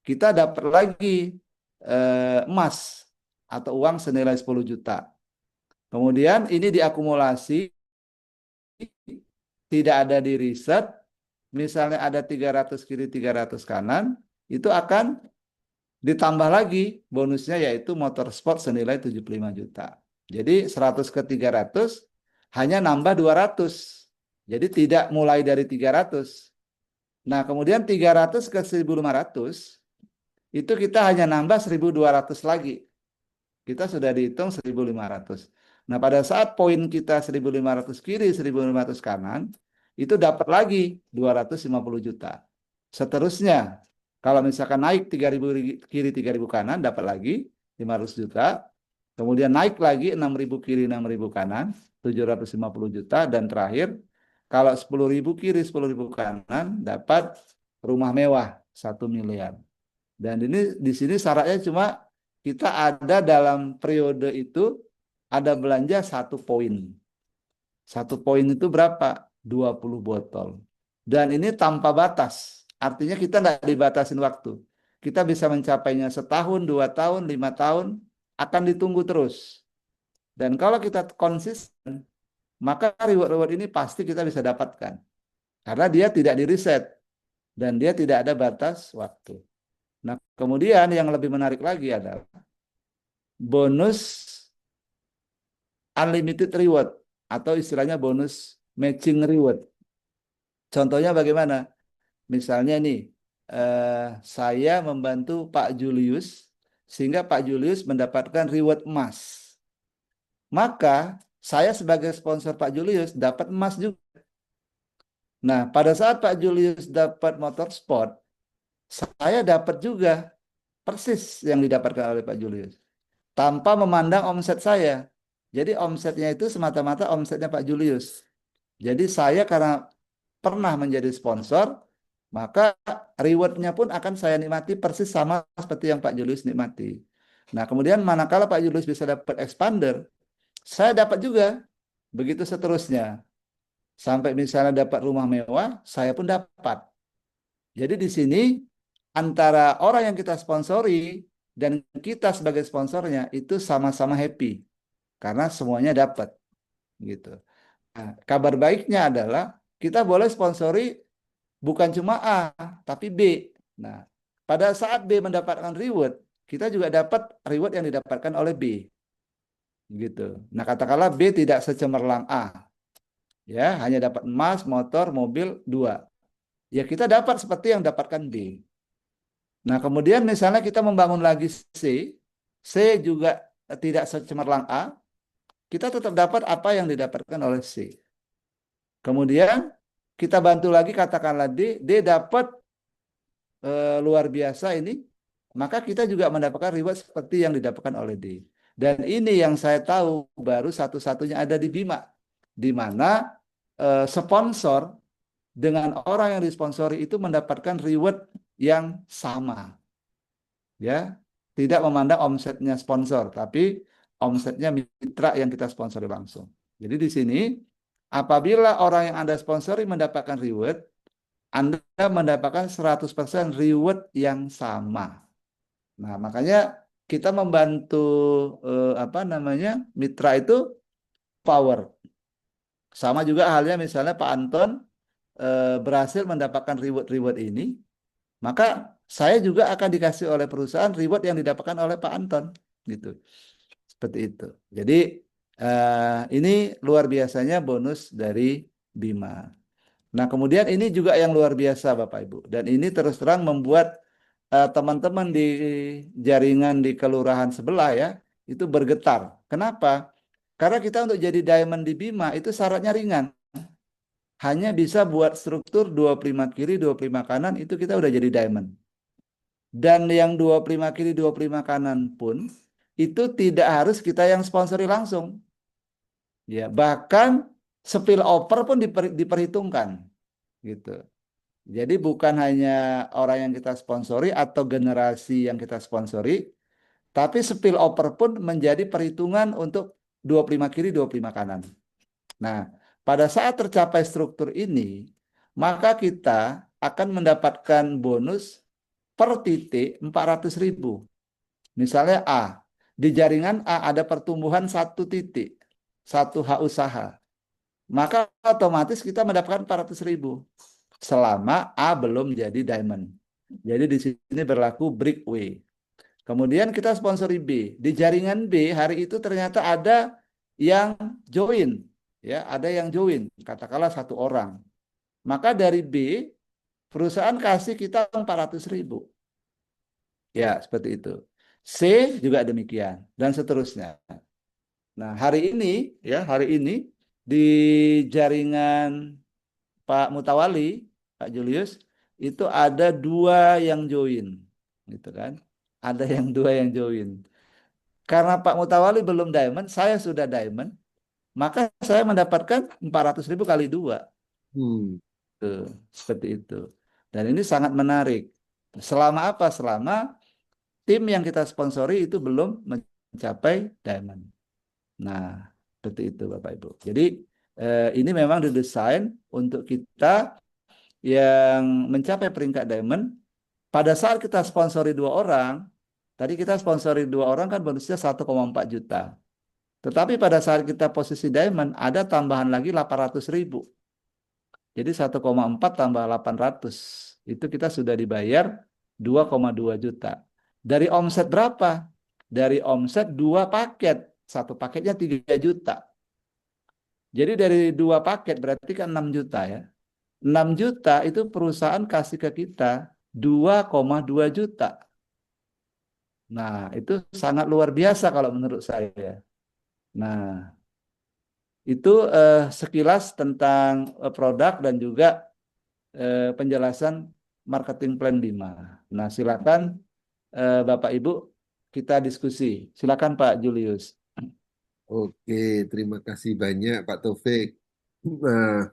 kita dapat lagi emas atau uang senilai 10 juta. Kemudian ini diakumulasi, tidak ada di riset, misalnya ada 300 kiri 300 kanan, itu akan ditambah lagi bonusnya yaitu motor sport senilai 75 juta. Jadi 100 ke 300 hanya nambah 200. Jadi tidak mulai dari 300. Nah, kemudian 300 ke 1.500 itu kita hanya nambah 1.200 lagi. Kita sudah dihitung 1.500. Nah, pada saat poin kita 1.500 kiri, 1.500 kanan, itu dapat lagi 250 juta. Seterusnya, kalau misalkan naik 3.000 kiri, 3.000 kanan, dapat lagi 500 juta. Kemudian naik lagi 6.000 kiri, 6.000 kanan, 750 juta. Dan terakhir, kalau 10.000 kiri, 10.000 kanan, dapat rumah mewah 1 miliar. Dan ini di sini syaratnya cuma kita ada dalam periode itu ada belanja 1 poin. 1 poin itu berapa? 20 botol. Dan ini tanpa batas. Artinya kita nggak dibatasin waktu. Kita bisa mencapainya setahun, 2 tahun, 5 tahun, akan ditunggu terus. Dan kalau kita konsisten, maka reward-reward ini pasti kita bisa dapatkan. Karena dia tidak di-reset. Dan dia tidak ada batas waktu. Nah, kemudian yang lebih menarik lagi adalah bonus unlimited reward atau istilahnya bonus matching reward. Contohnya bagaimana? Misalnya nih, saya membantu Pak Julius sehingga Pak Julius mendapatkan reward emas. Maka saya sebagai sponsor Pak Julius dapat emas juga. Nah, pada saat Pak Julius dapat motor sport, saya dapat juga persis yang didapatkan oleh Pak Julius. Tanpa memandang omset saya. Jadi omsetnya itu semata-mata omsetnya Pak Julius. Jadi saya karena pernah menjadi sponsor, maka rewardnya pun akan saya nikmati persis sama seperti yang Pak Julius nikmati. Nah, kemudian manakala Pak Julius bisa dapat expander, saya dapat juga. Begitu seterusnya. Sampai misalnya dapat rumah mewah, saya pun dapat. Jadi di sini antara orang yang kita sponsori dan kita sebagai sponsornya itu sama-sama happy karena semuanya dapat gitu. Nah, kabar baiknya adalah kita boleh sponsori bukan cuma A, tapi B. Nah, pada saat B mendapatkan reward, kita juga dapat reward yang didapatkan oleh B. Gitu. Nah, katakanlah B tidak secemerlang A. Ya, hanya dapat emas, motor, mobil, 2. Ya, kita dapat seperti yang dapatkan B. Nah, kemudian misalnya kita membangun lagi C, C juga tidak secemerlang A, kita tetap dapat apa yang didapatkan oleh C. Kemudian kita bantu lagi katakanlah D, D dapat luar biasa ini, maka kita juga mendapatkan reward seperti yang didapatkan oleh D. Dan ini yang saya tahu baru satu-satunya ada di Bima, di mana sponsor dengan orang yang disponsori itu mendapatkan reward yang sama. Ya, tidak memandang omsetnya sponsor, tapi omsetnya mitra yang kita sponsori langsung. Jadi di sini, apabila orang yang Anda sponsori mendapatkan reward, Anda mendapatkan 100% reward yang sama. Nah, makanya kita membantu mitra itu power. Sama juga halnya misalnya Pak Anton berhasil mendapatkan reward-reward ini, maka saya juga akan dikasih oleh perusahaan reward yang didapatkan oleh Pak Anton, gitu. Seperti itu. Jadi ini luar biasanya bonus dari Bima. Nah, kemudian ini juga yang luar biasa Bapak Ibu. Dan ini terus terang membuat teman-teman di jaringan di kelurahan sebelah ya, itu bergetar. Kenapa? Karena kita untuk jadi diamond di Bima itu syaratnya ringan. Hanya bisa buat struktur 25 kiri, 25 kanan, itu kita udah jadi diamond. Dan yang 25 kiri, 25 kanan pun, itu tidak harus kita yang sponsori langsung. Ya, bahkan spill over pun diperhitungkan. Gitu. Jadi bukan hanya orang yang kita sponsori atau generasi yang kita sponsori, tapi spill over pun menjadi perhitungan untuk 25 kiri, 25 kanan. Nah, pada saat tercapai struktur ini, maka kita akan mendapatkan bonus per titik 400.000. Misalnya A, di jaringan A ada pertumbuhan 1 titik, 1 hak usaha. Maka otomatis kita mendapatkan 400.000 selama A belum jadi diamond. Jadi di sini berlaku breakaway. Kemudian kita sponsori B. Di jaringan B hari itu ternyata ada yang join, ya, ada yang join, katakanlah 1 orang. Maka dari B perusahaan kasih kita 400.000. Ya, seperti itu. C juga demikian dan seterusnya. Nah, hari ini di jaringan Pak Mutawali, Pak Julius, itu ada 2 yang join, gitu kan? Ada yang 2 yang join. Karena Pak Mutawali belum diamond, saya sudah diamond, maka saya mendapatkan 400.000 kali 2. Hmm. Tuh, seperti itu. Dan ini sangat menarik. Selama apa? Selama tim yang kita sponsori itu belum mencapai diamond. Nah, seperti itu Bapak Ibu. Jadi ini memang didesain untuk kita yang mencapai peringkat diamond. Pada saat kita sponsori 2 orang, tadi kita sponsori 2 orang kan bonusnya 1,4 juta. Tetapi pada saat kita posisi diamond, ada tambahan lagi 800.000. Jadi 1,4 tambah 800. Itu kita sudah dibayar 2,2 juta. Dari omset berapa? Dari omset 2 paket. 1 paketnya 3 juta. Jadi dari 2 paket berarti kan 6 juta ya. 6 juta itu perusahaan kasih ke kita 2,2 juta. Nah, itu sangat luar biasa kalau menurut saya. Nah, itu sekilas tentang produk dan juga penjelasan marketing plan Bima. Nah, silakan Bapak Ibu kita diskusi. Silakan Pak Julius. Oke, terima kasih banyak Pak Taufik. Nah,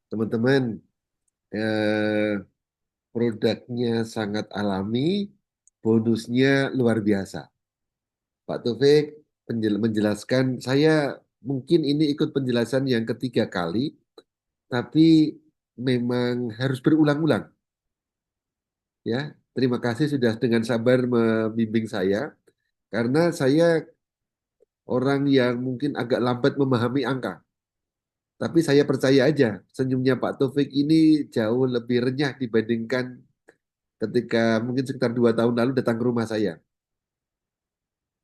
teman-teman, eh, produknya sangat alami, bonusnya luar biasa. Pak Taufik menjelaskan, saya mungkin ini ikut penjelasan yang ketiga kali, tapi memang harus berulang-ulang. Ya, terima kasih sudah dengan sabar membimbing saya karena saya orang yang mungkin agak lambat memahami angka. Tapi saya percaya aja senyumnya Pak Taufik ini jauh lebih renyah dibandingkan ketika mungkin sekitar 2 tahun lalu datang ke rumah saya.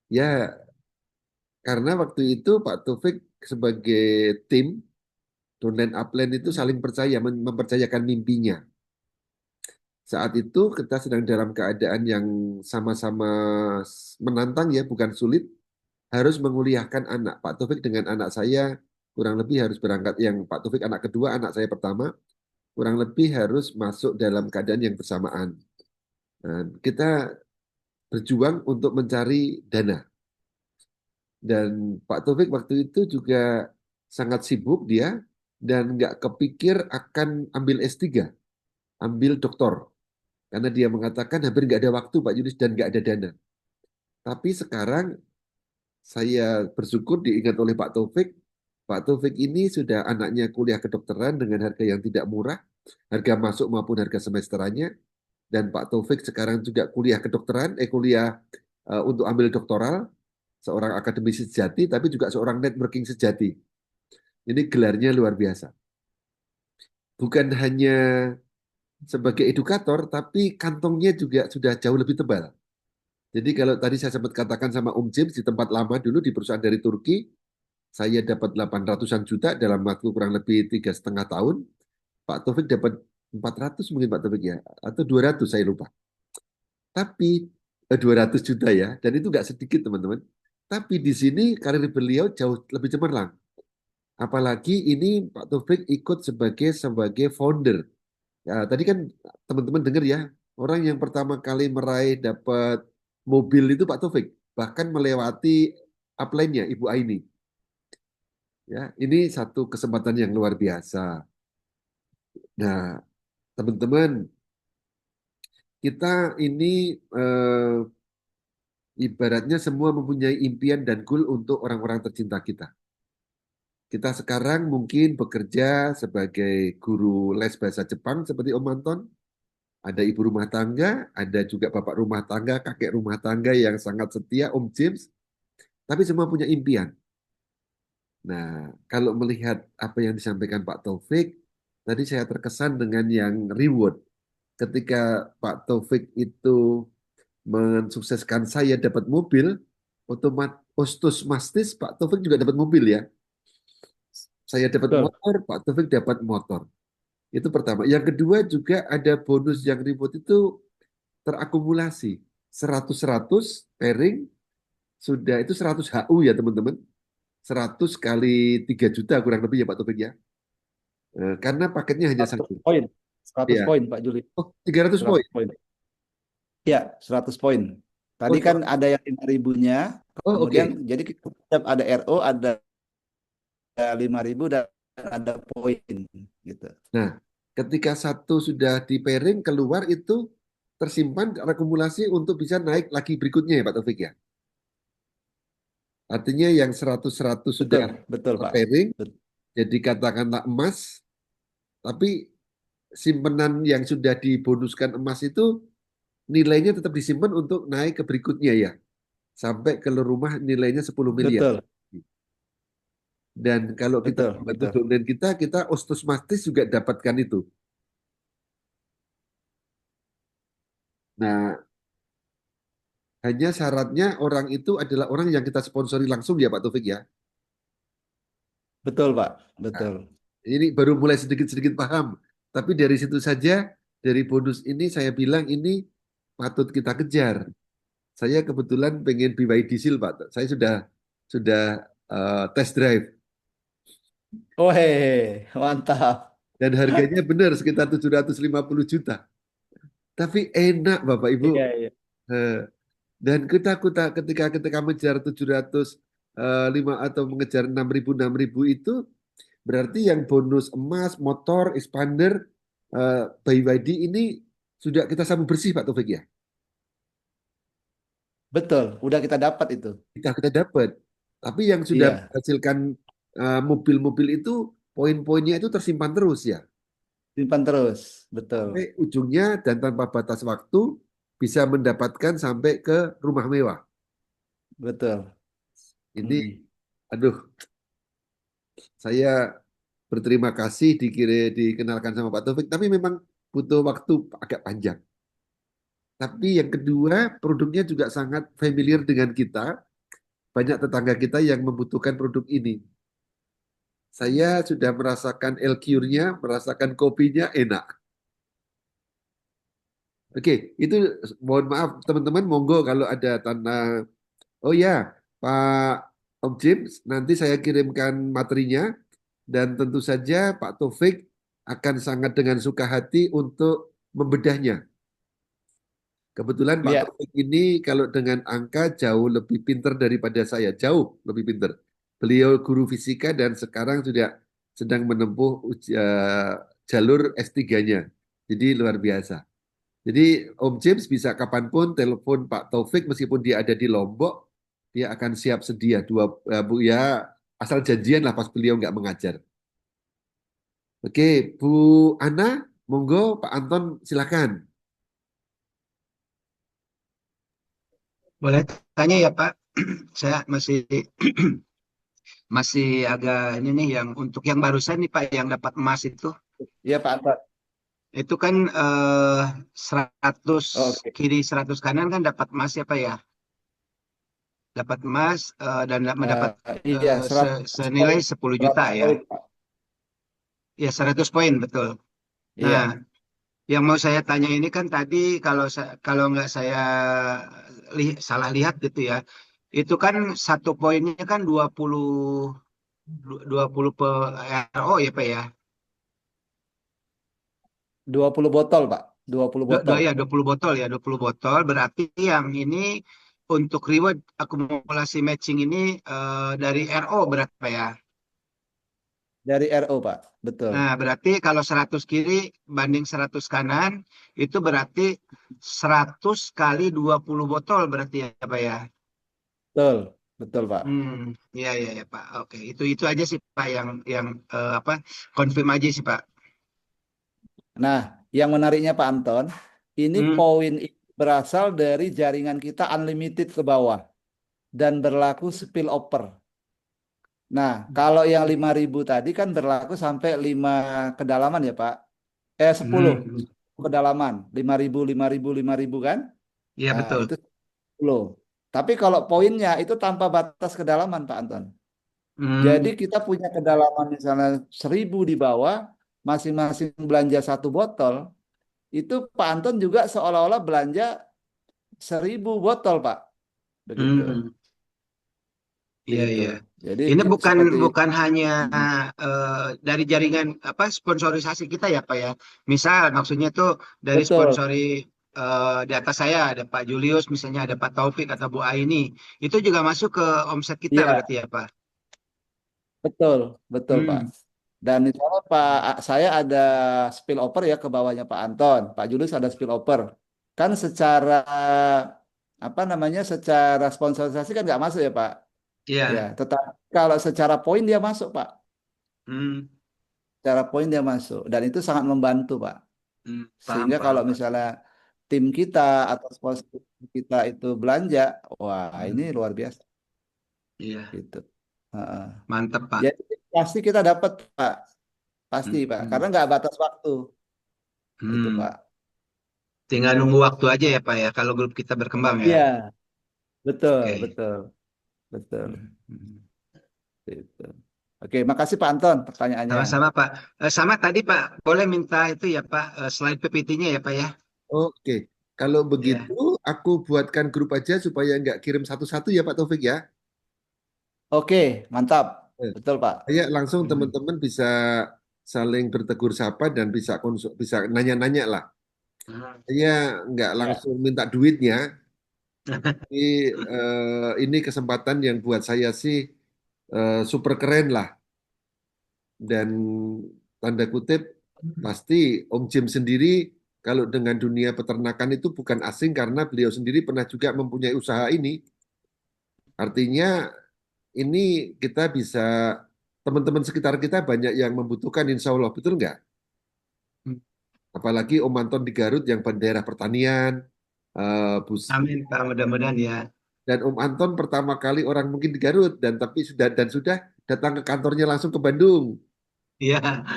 Ya, karena waktu itu Pak Taufik sebagai tim Downline Upline itu saling percaya, mempercayakan mimpinya. Saat itu kita sedang dalam keadaan yang sama-sama menantang ya, bukan sulit. Harus menguliahkan anak. Pak Taufik dengan anak saya kurang lebih harus berangkat. Yang Pak Taufik anak kedua, anak saya pertama, kurang lebih harus masuk dalam keadaan yang bersamaan. Nah, kita berjuang untuk mencari dana. Dan Pak Taufik waktu itu juga sangat sibuk dia dan nggak kepikir akan ambil S3, ambil doktor. Karena dia mengatakan hampir nggak ada waktu Pak Yunus dan nggak ada dana. Tapi sekarang saya bersyukur diingat oleh Pak Taufik. Pak Taufik ini sudah anaknya kuliah kedokteran dengan harga yang tidak murah, harga masuk maupun harga semesterannya. Dan Pak Taufik sekarang juga kuliah kedokteran, kuliah untuk ambil doktoral, seorang akademisi sejati, tapi juga seorang networking sejati. Ini gelarnya luar biasa. Bukan hanya sebagai edukator, tapi kantongnya juga sudah jauh lebih tebal. Jadi kalau tadi saya sempat katakan sama Om James di tempat lama dulu di perusahaan dari Turki, saya dapat 800-an juta dalam waktu kurang lebih 3,5 tahun. Pak Taufik dapat 400 mungkin Pak Taufik ya, atau 200 saya lupa. Tapi 200 juta ya, dan itu nggak sedikit teman-teman. Tapi di sini karir beliau jauh lebih cemerlang. Apalagi ini Pak Taufik ikut sebagai founder. Ya, tadi kan teman-teman dengar ya, orang yang pertama kali meraih dapat mobil itu Pak Taufik, bahkan melewati upline-nya Ibu Aini. Ya, ini satu kesempatan yang luar biasa. Nah, teman-teman, kita ini ibaratnya semua mempunyai impian dan goal untuk orang-orang tercinta kita. Kita sekarang mungkin bekerja sebagai guru les bahasa Jepang seperti Om Anton, ada ibu rumah tangga, ada juga bapak rumah tangga, kakek rumah tangga yang sangat setia, Om James, tapi semua punya impian. Nah, kalau melihat apa yang disampaikan Pak Taufik, tadi saya terkesan dengan yang reward. Ketika Pak Taufik itu mensukseskan saya dapat mobil, otomatis Pak Taufik juga dapat mobil ya. Saya dapat Betul. motor, Pak Taufik dapat motor. Itu pertama. Yang kedua juga ada bonus yang reward itu terakumulasi. 100-100 pairing, sudah itu 100 HU ya teman-teman. 100 kali 3 juta kurang lebih ya Pak Taufik ya. Karena paketnya hanya 100 satu. poin. 100 Ya. poin, Pak Juli. Oh, 300 poin. 100 poin. Ya, 100 poin. Oh, Tadi kan ada yang 5.000-nya, oh kemudian oke. jadi kita setiap ada RO, ada 5.000 dan ada poin gitu. Nah, ketika satu sudah di pairing keluar itu tersimpan akumulasi untuk bisa naik lagi berikutnya ya Pak Taufik ya. Artinya yang 100-100 sudah Betul, betul, Pak. pairing, Bet- jadi katakanlah emas, tapi simpenan yang sudah dibonuskan emas itu nilainya tetap disimpan untuk naik ke berikutnya ya. Sampai ke rumah nilainya 10 miliar. Betul, Dan kalau kita betul, membantu betul. domain kita otomatis juga dapatkan itu. Nah, hanya syaratnya orang itu adalah orang yang kita sponsori langsung ya Pak Taufik ya. Betul, Pak. Nah, Betul. ini baru mulai sedikit-sedikit paham. Tapi dari situ saja, dari bonus ini saya bilang ini patut kita kejar. Saya kebetulan pengen BYD Seal Pak. Saya sudah test drive. Oh, hehehe, mantap. Dan harganya benar sekitar 750 juta. Tapi enak Bapak Ibu. Iya, iya. Eh, Dan ketika ketika mengejar 705 atau mengejar 6.000 itu berarti yang bonus emas, motor, expander, BYD ini sudah kita sambung bersih Pak Taufik ya. Betul, udah kita dapat itu. Kita dapat. Tapi yang sudah Iya, menghasilkan mobil-mobil itu poin-poinnya itu tersimpan terus ya. simpan terus, betul, sampai ujungnya dan tanpa batas waktu bisa mendapatkan sampai ke rumah mewah. betul. Ini, Mm. aduh, saya berterima kasih dikenalkan sama Pak Taufik, tapi memang butuh waktu agak panjang. Tapi yang kedua, produknya juga sangat familiar dengan kita. Banyak tetangga kita yang membutuhkan produk ini. Saya sudah merasakan LQ-nya, merasakan kopinya enak. Oke, itu mohon maaf teman-teman, monggo kalau ada tanah. Oh ya, Pak Om James, nanti saya kirimkan materinya dan tentu saja Pak Taufik akan sangat dengan suka hati untuk membedahnya. Kebetulan Pak Ya, Taufik ini kalau dengan angka jauh lebih pinter daripada saya, jauh lebih pinter. Beliau guru fisika dan sekarang sudah sedang menempuh jalur S3-nya. Jadi luar biasa. Jadi Om James bisa kapanpun telepon Pak Taufik meskipun dia ada di Lombok, dia akan siap sedia Bu ya, asal janjian lah pas beliau nggak mengajar. Oke, Bu Ana, monggo Pak Anton silakan. Boleh tanya ya Pak, saya masih masih agak ini nih yang untuk yang barusan nih Pak yang dapat emas iya Pak Anton. itu kan 100 Oke. kiri 100 kanan kan dapat emas ya Pak ya, dapat emas dan mendapat Iya, 100 senilai poin. 10 juta 100 ya, poin, Pak. ya 100 poin betul. Nah, Iya, yang mau saya tanya ini kan tadi kalau nggak saya salah lihat gitu ya, itu kan satu poinnya kan 20 per RO ya Pak ya. 20 botol, Pak. 20 botol. Ya 20 botol ya, 20 botol berarti yang ini untuk reward akumulasi matching ini dari RO berapa ya? Dari RO, Pak. Betul. Nah, berarti kalau 100 kiri banding 100 kanan itu berarti 100 kali 20 botol berarti ya Pak ya. Betul. Betul, Pak. Iya iya ya Pak. Oke, itu aja sih Pak yang apa? Konfirm aja sih Pak. Nah, yang menariknya Pak Anton, ini Hmm. poin itu berasal dari jaringan kita unlimited ke bawah dan berlaku spillover. Nah, kalau yang 5.000 tadi kan berlaku sampai 5 kedalaman ya, Pak. 10 Hmm. kedalaman. 5.000, 5.000, 5.000 kan? Iya Nah, betul. itu 10. Tapi kalau poinnya itu tanpa batas kedalaman, Pak Anton. Jadi Hmm. kita punya kedalaman misalnya 1.000 di bawah, masing-masing belanja satu botol, itu Pak Anton juga seolah-olah belanja 1.000 botol, Pak. Begitu. Hmm. Iya Begitu. iya. Jadi Ini bukan seperti bukan hanya mm, dari jaringan apa sponsorisasi kita ya Pak ya. Misal maksudnya tuh dari betul. sponsori di atas saya ada Pak Julius misalnya ada Pak Taufik atau Bu Aini. Itu juga masuk ke omset kita Iya, berarti ya Pak. betul, betul, Pak. Hmm. Dan misalnya saya ada spillover ya ke bawahnya Pak Anton, Pak Julius ada spillover. Kan secara apa namanya, secara sponsorisasi kan nggak masuk ya Pak. Ya, Iya. tetapi kalau secara poin dia masuk, Pak. Hmm. Secara poin dia masuk dan itu sangat membantu, Pak. Paham Sehingga kalau paham Pak. misalnya tim kita atau sponsor kita itu belanja, wah ini Hmm. luar biasa Iya. gitu. Heeh. Mantap Pak. Jadi pasti kita dapat, Pak. Pasti, Pak. Karena Hmm. nggak batas waktu. Itu, Hmm. Pak. Tinggal nunggu waktu aja ya Pak ya kalau grup kita berkembang ya. Iya, betul, Oke. betul, betul. Hmm. Gitu. Oke, makasih Pak Anton pertanyaannya. Sama-sama Pak. Sama tadi Pak, boleh minta itu ya Pak, slide PPT-nya ya Pak ya. Oke, kalau begitu Ya. aku buatkan grup aja supaya nggak kirim satu-satu ya Pak Taufik ya. Oke, mantap. Eh, Betul, Pak. Saya langsung Hmm. teman-teman bisa saling bertegur sapa dan bisa nanya-nanya lah. Saya nggak Ya. langsung minta duitnya, tapi ini kesempatan yang buat saya sih super keren lah. Dan tanda kutip pasti Om Jim sendiri kalau dengan dunia peternakan itu bukan asing karena beliau sendiri pernah juga mempunyai usaha ini. Artinya ini kita bisa teman-teman sekitar kita banyak yang membutuhkan insya Allah, betul nggak? Apalagi Om Anton di Garut yang daerah pertanian, Amin Pak, mudah-mudahan ya. dan Om Anton pertama kali orang mungkin di Garut dan sudah datang ke kantornya langsung ke Bandung. Iya,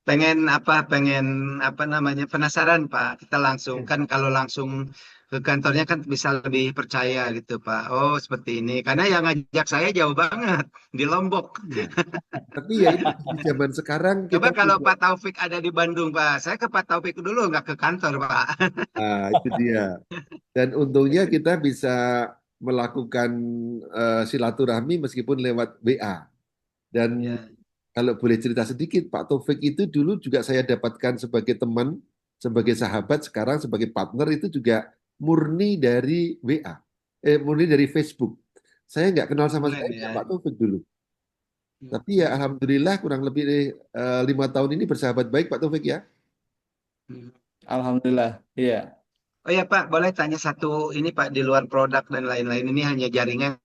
pengen apa namanya, penasaran Pak. Kita langsung kan, kalau langsung ke kantornya kan bisa lebih percaya gitu Pak. Oh seperti ini, karena yang ngajak saya jauh banget di Lombok. Iya. Tapi ya itu di zaman sekarang Coba kita kalau juga, Pak Taufik ada di Bandung Pak, saya ke Pak Taufik dulu, nggak ke kantor Pak. itu dia. Dan untungnya kita bisa melakukan silaturahmi meskipun lewat WA. Dan Ya. kalau boleh cerita sedikit, Pak Taufik itu dulu juga saya dapatkan sebagai teman, sebagai sahabat, sekarang sebagai partner itu juga murni dari WA, murni dari Facebook. Saya nggak kenal sama Keren sekali ya. Pak Taufik dulu. Tapi ya alhamdulillah kurang lebih 5 tahun ini bersahabat baik Pak Taufik ya. Alhamdulillah. Iya. Oh ya Pak, boleh tanya satu ini Pak, di luar produk dan lain-lain ini hanya jaringan.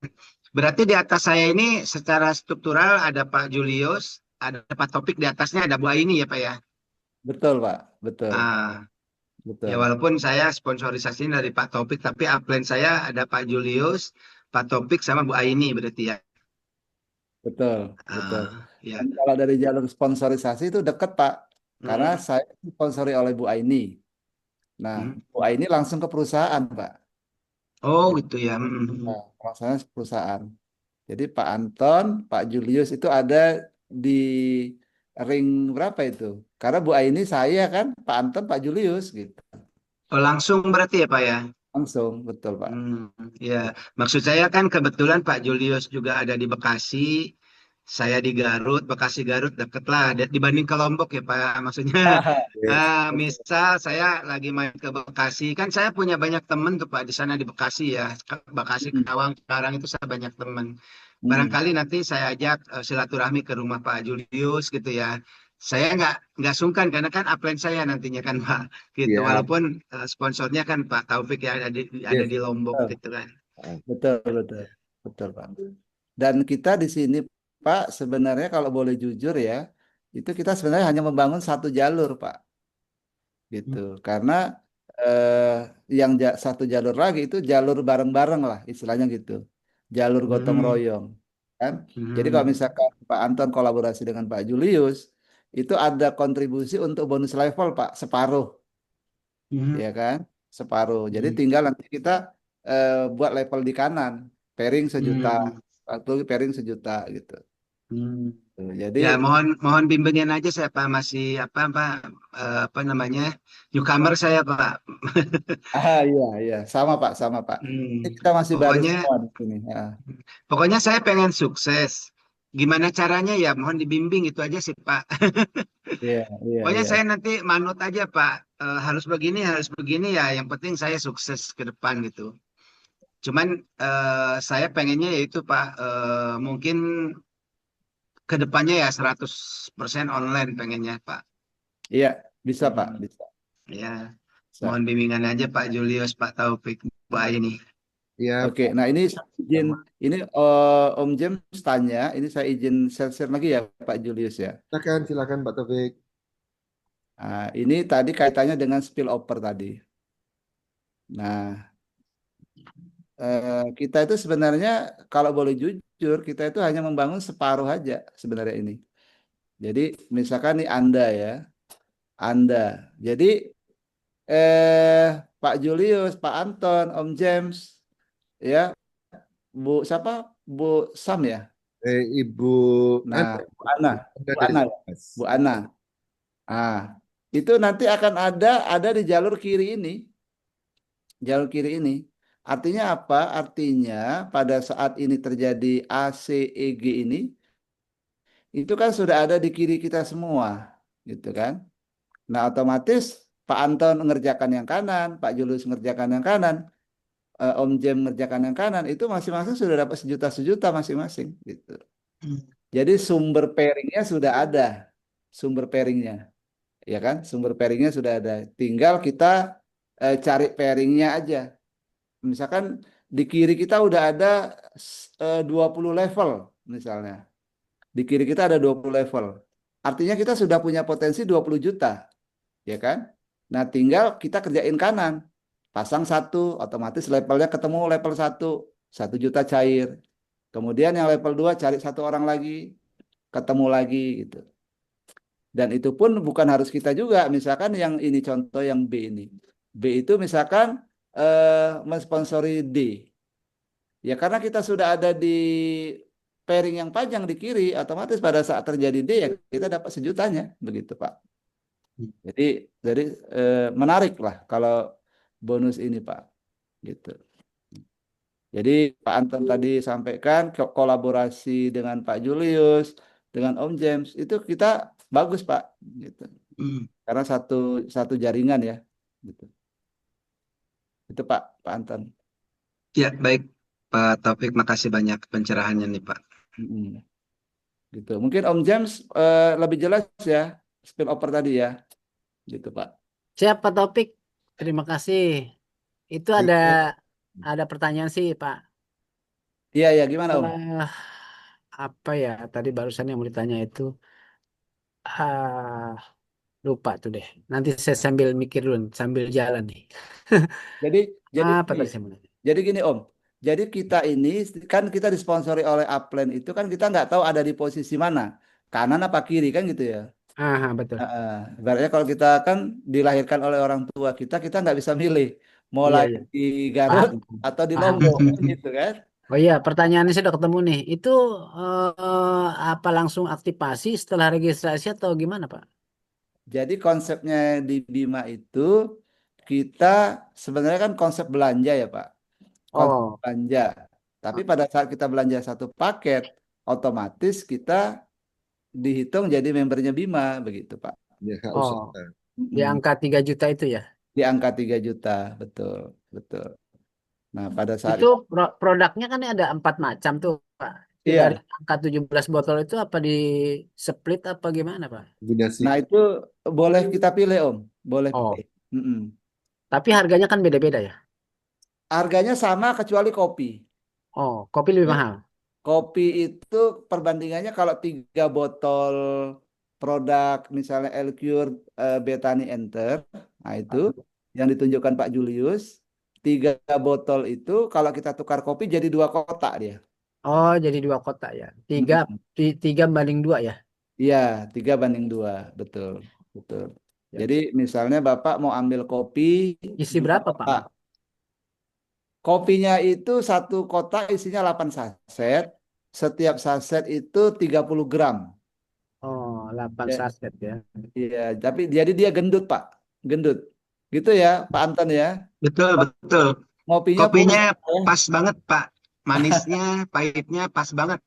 Berarti di atas saya ini secara struktural ada Pak Julius, ada Pak Topik, di atasnya ada Bu Aini ya Pak ya. Betul, Pak. Betul. Ah, ya Betul. walaupun saya sponsorisasi dari Pak Topik, tapi upline saya ada Pak Julius, Pak Topik sama Bu Aini berarti ya. Betul. Betul. Ya. Dan kalau dari jalur sponsorisasi itu dekat, Pak. Karena Hmm, saya sponsori oleh Bu Aini. Nah, hmm. Bu Aini langsung ke perusahaan, Pak. Oh Gitu. gitu ya. Nah, maksudnya perusahaan. Jadi Pak Anton, Pak Julius itu ada di ring berapa itu? Karena Bu Aini saya kan, Pak Anton, Pak Julius gitu. Oh langsung berarti ya Pak ya. Langsung, betul Pak. Ya, maksud saya kan kebetulan Pak Julius juga ada di Bekasi, saya di Garut, Bekasi Garut deket lah dibanding ke Lombok ya Pak. Maksudnya, Yes. misal saya lagi main ke Bekasi, kan saya punya banyak teman tuh Pak di sana di Bekasi ya, Bekasi Hmm. Karawang sekarang itu saya banyak teman. Hmm. Barangkali nanti saya ajak silaturahmi ke rumah Pak Julius gitu ya. Saya nggak sungkan karena kan upline saya nantinya kan Pak gitu. Ya, Walaupun sponsornya kan Pak Taufik ya ada yes. di Lombok Betul, gitu kan. betul, betul, betul Pak. Dan kita di sini Pak, sebenarnya kalau boleh jujur ya, itu kita sebenarnya hanya membangun satu jalur Pak, gitu. Karena eh, yang satu jalur lagi itu jalur bareng-bareng lah, istilahnya gitu, jalur gotong Hmm. royong, kan? Jadi kalau Hmm. misalkan Pak Anton kolaborasi dengan Pak Julius, itu ada kontribusi untuk bonus level Pak, separuh, Hmm. ya kan? Separuh. Jadi Hmm. tinggal nanti kita buat level di kanan, pairing 1 juta, Hmm. atau pairing 1 juta gitu. Hmm. Tuh, jadi Ya mohon mohon bimbingan aja saya Pak, masih apa namanya, newcomer saya Pak. iya iya sama Pak, sama Pak. Ini Hmm. kita masih baru Pokoknya semua di sini. Ya. pokoknya saya pengen sukses. Gimana caranya ya mohon dibimbing itu aja sih Pak. Iya iya Pokoknya iya. saya nanti manut aja Pak. Harus begini ya. Yang penting saya sukses ke depan gitu. Cuman saya pengennya yaitu Pak, mungkin ke depannya ya 100% online pengennya Pak. Iya bisa Pak, Hmm, bisa. ya, mohon Bisa. bimbingan aja Pak Julius, Pak Taufik, Pak ini. Ya, Oke, nah ini saya izin, ini Om James tanya, ini saya izin share lagi ya Pak Julius ya. silakan, silakan Pak Taufik. Nah, ini tadi kaitannya dengan spillover tadi. Nah, kita itu sebenarnya kalau boleh jujur, kita itu hanya membangun separuh aja sebenarnya ini. Jadi misalkan nih Anda ya, Anda. Jadi Pak Julius, Pak Anton, Om James, ya, Bu siapa? Bu Sam ya. Ibu Nah, Anda, Bu Ana, Anda Bu dari Ana, Sambas. Bu Ana. Ah, itu nanti akan ada di jalur kiri ini, jalur kiri ini. Artinya apa? Artinya pada saat ini terjadi ACEG ini, itu kan sudah ada di kiri kita semua, gitu kan? Nah, otomatis Pak Anton mengerjakan yang kanan, Pak Julius mengerjakan yang kanan, Om Jem mengerjakan yang kanan, itu masing-masing sudah dapat sejuta-sejuta masing-masing, gitu. Jadi sumber pairingnya sudah ada, sumber pairingnya, ya kan? Sumber pairingnya sudah ada. Tinggal kita cari pairingnya aja. Misalkan di kiri kita udah ada 20 level, misalnya. Di kiri kita ada 20 level. Artinya kita sudah punya potensi 20 juta. ya kan? Nah, tinggal kita kerjain kanan. Pasang satu, otomatis levelnya ketemu level 1 juta cair. Kemudian yang level 2 cari 1 orang lagi, ketemu lagi gitu. Dan itu pun bukan harus kita juga. Misalkan yang ini contoh yang B ini. B itu misalkan mensponsori D. Ya karena kita sudah ada di pairing yang panjang di kiri, otomatis pada saat terjadi D ya kita dapat sejutanya, begitu Pak. Jadi jadi menarik lah kalau bonus ini Pak, gitu. Jadi Pak Anton tadi sampaikan kolaborasi dengan Pak Julius, dengan Om James itu kita bagus Pak, gitu. Hmm. Karena satu satu jaringan ya, gitu. Itu Pak Anton. Ya, baik Pak Taufik, makasih banyak pencerahannya nih Pak. Mm-mm. Gitu. Mungkin Om James lebih jelas ya spillover tadi ya, gitu Pak. Siap Pak Topik. Terima kasih. Itu ada pertanyaan sih Pak. Iya ya gimana Om? Apa ya tadi barusan yang mau ditanya itu ah lupa tuh deh. Nanti saya sambil mikir dulu sambil jalan nih. Jadi jadi Apa gini, tadi saya mau nanya? jadi gini Om. Jadi kita ini kan kita disponsori oleh Upland itu kan kita nggak tahu ada di posisi mana, kanan apa kiri kan gitu ya. Betul. Ibaratnya kalau kita kan dilahirkan oleh orang tua kita, kita nggak bisa milih mau Iya lahir iya. di Garut Paham. atau di Paham. Lombok kan gitu kan. Oh iya, pertanyaannya sudah ketemu nih. Itu apa langsung aktivasi setelah registrasi atau gimana, Pak? Jadi konsepnya di Bima itu kita sebenarnya kan konsep belanja ya Pak, konsep Oh, belanja. Tapi pada saat kita belanja satu paket, otomatis kita dihitung jadi membernya Bima begitu Pak. Ya, hak oh, usaha. di Mm, angka 3 juta itu ya. Di angka 3 juta, betul, betul. Nah, pada saat Itu produknya kan ada 4 macam tuh, Pak. Dari iya. angka 17 botol itu apa di split apa gimana, Pak? Kombinasi. Nah, itu boleh kita pilih, Om. Boleh Oh, pilih. Mm-mm. tapi harganya kan beda-beda ya. Harganya sama kecuali kopi. Oh, kopi lebih Ya, mahal. kopi itu perbandingannya kalau 3 botol produk misalnya Elcure Betani Enter, nah itu yang ditunjukkan Pak Julius, 3 botol itu kalau kita tukar kopi jadi 2 kotak dia. Oh, jadi 2 kotak ya. Tiga, Mm-mm. 3 banding 2 ya. Iya, 3 banding 2, betul, betul. Ya. Jadi misalnya Bapak mau ambil kopi Isi dua berapa, Pak? kotak. Kopinya itu 1 kotak isinya 8 saset. Setiap saset itu 30 gram. Oh, 8 Ya, saset ya. iya, tapi jadi dia gendut, Pak. Gendut. Gitu ya, Pak Anton ya. Betul, betul. Ngopinya puas Kopinya ya. pas banget Pak. Manisnya, pahitnya pas banget.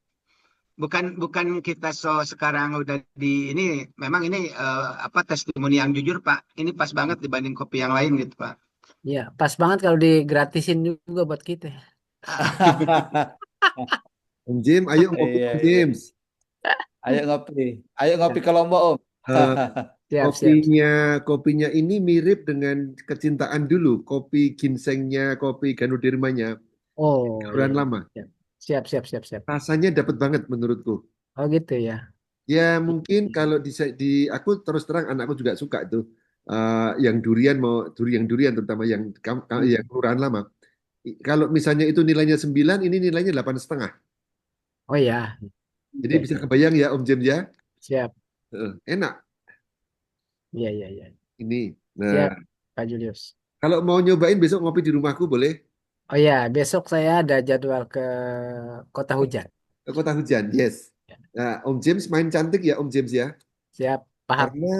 Bukan bukan kita sekarang udah di ini, memang ini apa testimoni yang jujur Pak. Ini pas banget dibanding kopi yang lain gitu Pak. Iya, pas banget kalau digratisin juga buat kita. Om Jim, ayo ngopi Iya, Om iya. James. Ayo ngopi. Ayo ngopi Ya, ke Lombok, Om. Eh, siap, siap. kopinya ini mirip dengan kecintaan dulu. Kopi ginsengnya, kopi Ganodermanya, Oh, iya, orang iya. lama. Siap, siap, siap, siap, siap. Rasanya dapat banget menurutku. Oh, gitu ya. Ya mungkin kalau di aku terus terang anakku juga suka itu. Yang durian mau yang durian terutama yang kelurahan lama. Kalau misalnya itu nilainya 9, ini nilainya 8,5. Oh, ya. Jadi Iya, bisa iya. kebayang ya Om James ya. Siap. Enak Iya, iya, iya. ini. Nah, Siap, Pak Julius. kalau mau nyobain besok ngopi di rumahku boleh? Oh ya, besok saya ada jadwal ke Kota Hujan. Ke Kota Hujan, yes. Ya. Nah, Om James main cantik ya Om James ya. Siap, paham. Karena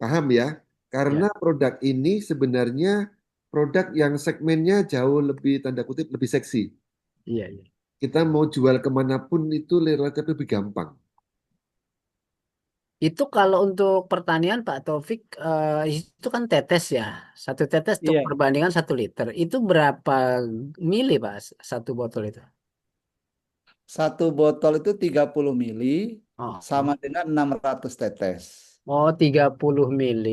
paham ya. Karena Ya, produk ini sebenarnya produk yang segmennya jauh lebih tanda kutip lebih seksi. iya, iya. Kita mau jual kemanapun itu relatif lebih gampang. Itu kalau untuk pertanian Pak Taufik, itu kan tetes ya. 1 tetes untuk Iya. perbandingan 1 liter. Itu berapa mili Pak, 1 botol itu? 1 botol itu 30 mili Oh, sama dengan 600 tetes. oh 30 mili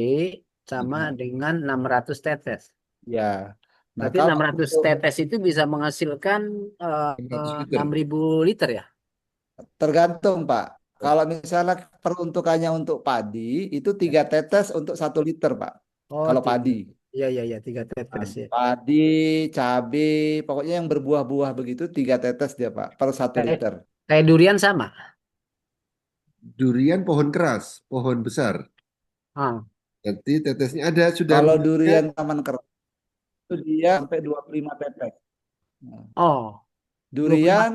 sama Nah, dengan 600 tetes. ya. Nah, Berarti kalau 600 untuk tetes itu bisa menghasilkan 500 liter. 6.000 liter ya? tergantung, Pak. Kalau misalnya peruntukannya untuk padi, itu 3 tetes untuk 1 liter, Pak. Oh, Kalau tiga. padi. Iya, iya, iya, 3 Nah, tetes ya. padi, cabe, pokoknya yang berbuah-buah begitu 3 tetes dia Pak per 1 Kayak, liter. kayak durian sama. Durian pohon keras, pohon besar. Ah. Jadi tetesnya ada sudah Kalau mereknya. durian taman keras itu dia sampai 25 tetes. Nah, Oh, 25, durian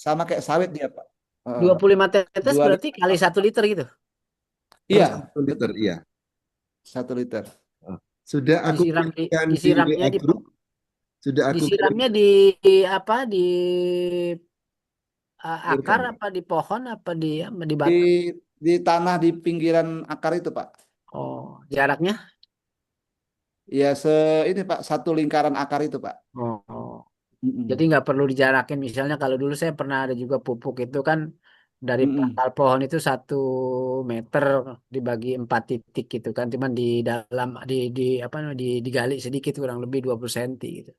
sama kayak sawit dia Pak. Heeh. 25 tetes 2 berarti liter. kali 1 liter gitu. Per Iya, 1 liter, betul. iya. 1 liter. Sudah aku Disiram kirimkan di disiramnya WA di Group. Sudah aku disiramnya di apa di akar kirimkan. apa di pohon apa di Di batang. di tanah di pinggiran akar itu Pak. Oh, jaraknya. Ya ini Pak, 1 lingkaran akar itu Pak. Oh, jadi Mm-mm. nggak perlu dijarakin. Misalnya kalau dulu saya pernah ada juga pupuk itu kan dari Mm-mm. pangkal pohon itu 1 meter dibagi 4 titik gitu kan. Cuman di dalam di apa namanya, digali sedikit kurang lebih 20 senti gitu.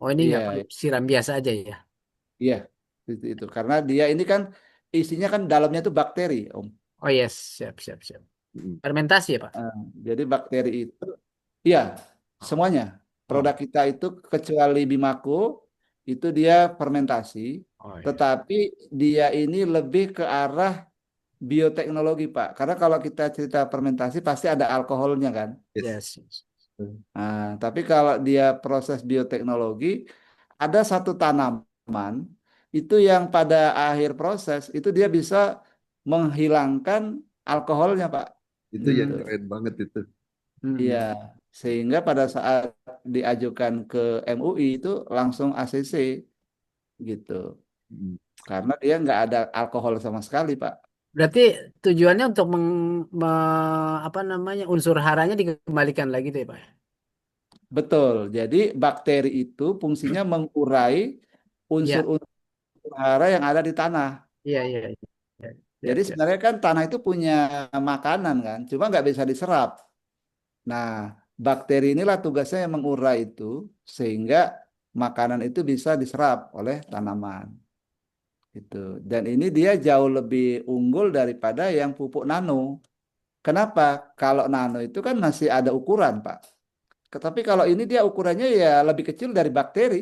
Oh, ini nggak perlu Iya, siram biasa aja ya. iya. Itu. Karena dia ini kan isinya kan dalamnya itu bakteri, Om. Oh yes, siap siap siap. Mm. Fermentasi ya Pak. Eh, jadi bakteri itu, iya, semuanya. Oh, Produk kita itu kecuali Bimaco, itu dia fermentasi, oh ya. tetapi dia ini lebih ke arah bioteknologi, Pak. Karena kalau kita cerita fermentasi pasti ada alkoholnya kan. Yes. Yes, yes. Nah, tapi kalau dia proses bioteknologi, ada satu tanaman itu yang pada akhir proses itu dia bisa menghilangkan alkoholnya, Pak. Itu yang Gitu. Hmm. keren banget itu. Iya, Hmm. sehingga pada saat diajukan ke MUI itu langsung ACC gitu. Mm. Karena dia nggak ada alkohol sama sekali, Pak. Berarti tujuannya untuk apa namanya unsur haranya dikembalikan lagi tuh ya Pak. Betul. Jadi bakteri itu fungsinya mengurai Iya, unsur-unsur hara yang ada di tanah. iya, iya, iya. Siap, Jadi siap. sebenarnya kan tanah itu punya makanan kan, cuma nggak bisa diserap. Nah, bakteri inilah tugasnya yang mengurai itu sehingga makanan itu bisa diserap oleh tanaman. Gitu. Dan ini dia jauh lebih unggul daripada yang pupuk nano. Kenapa? Kalau nano itu kan masih ada ukuran, Pak. Tetapi kalau ini dia ukurannya ya lebih kecil dari bakteri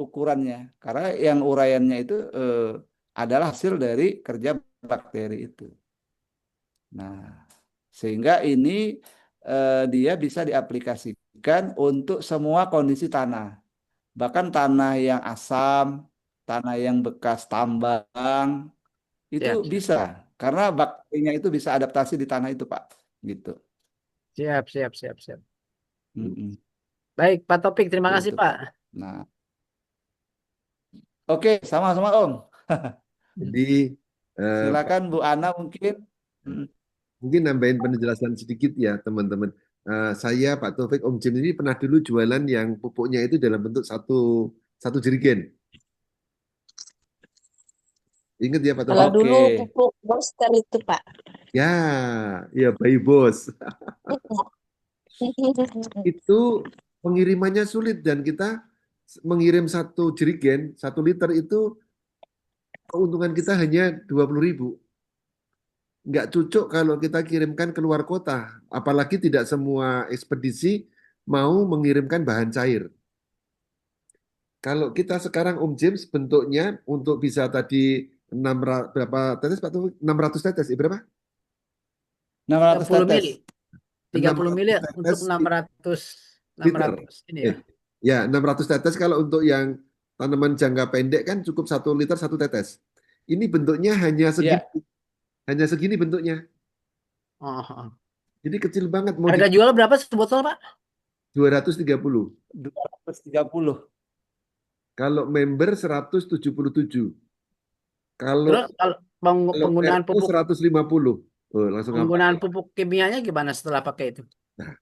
ukurannya. Karena yang uraiannya itu adalah hasil dari kerja bakteri itu. Nah, sehingga ini dia bisa diaplikasikan untuk semua kondisi tanah. Bahkan tanah yang asam, tanah yang bekas tambang, itu Siap, siap. bisa. Karena bakterinya itu bisa adaptasi di tanah itu, Pak. Gitu. Siap, siap, siap, siap. Mm-mm. Baik, Pak Topik, terima kasih Itu, Pak. Pak. Nah, oke, sama-sama Om. Jadi Pak, Silakan Bu Ana mungkin. Mm. mungkin nambahin penjelasan sedikit ya teman-teman. Saya Pak Taufik Om Jim ini pernah dulu jualan yang pupuknya itu dalam bentuk satu satu jerigen. Ingat ya Pak Kalau Taufik? dulu Oke. pupuk booster itu, Pak. Ya, ya bayi bos. Itu pengirimannya sulit dan kita mengirim satu jerigen 1 liter itu keuntungan kita hanya 20.000. Nggak cocok kalau kita kirimkan keluar kota. Apalagi tidak semua ekspedisi mau mengirimkan bahan cair. Kalau kita sekarang Om James bentuknya untuk bisa tadi berapa tetes Pak Taufik? 600 tetes, berapa? 600 30 tetes. mili. 30 mili 600 untuk tetes 600 liter. 600 ini ya. Eh, ya 600 tetes kalau untuk yang tanaman jangka pendek kan cukup 1 liter 1 tetes. Ini bentuknya Ya, hanya segini bentuknya. Oh, oh. Jadi kecil banget mau di Harga jual berapa sebotol Pak? 230. 230. Kalau member 177. Kalau Terus kalau penggunaan RO 150. Oh, langsung apa? penggunaan pupuk kimianya gimana setelah pakai itu? Nah,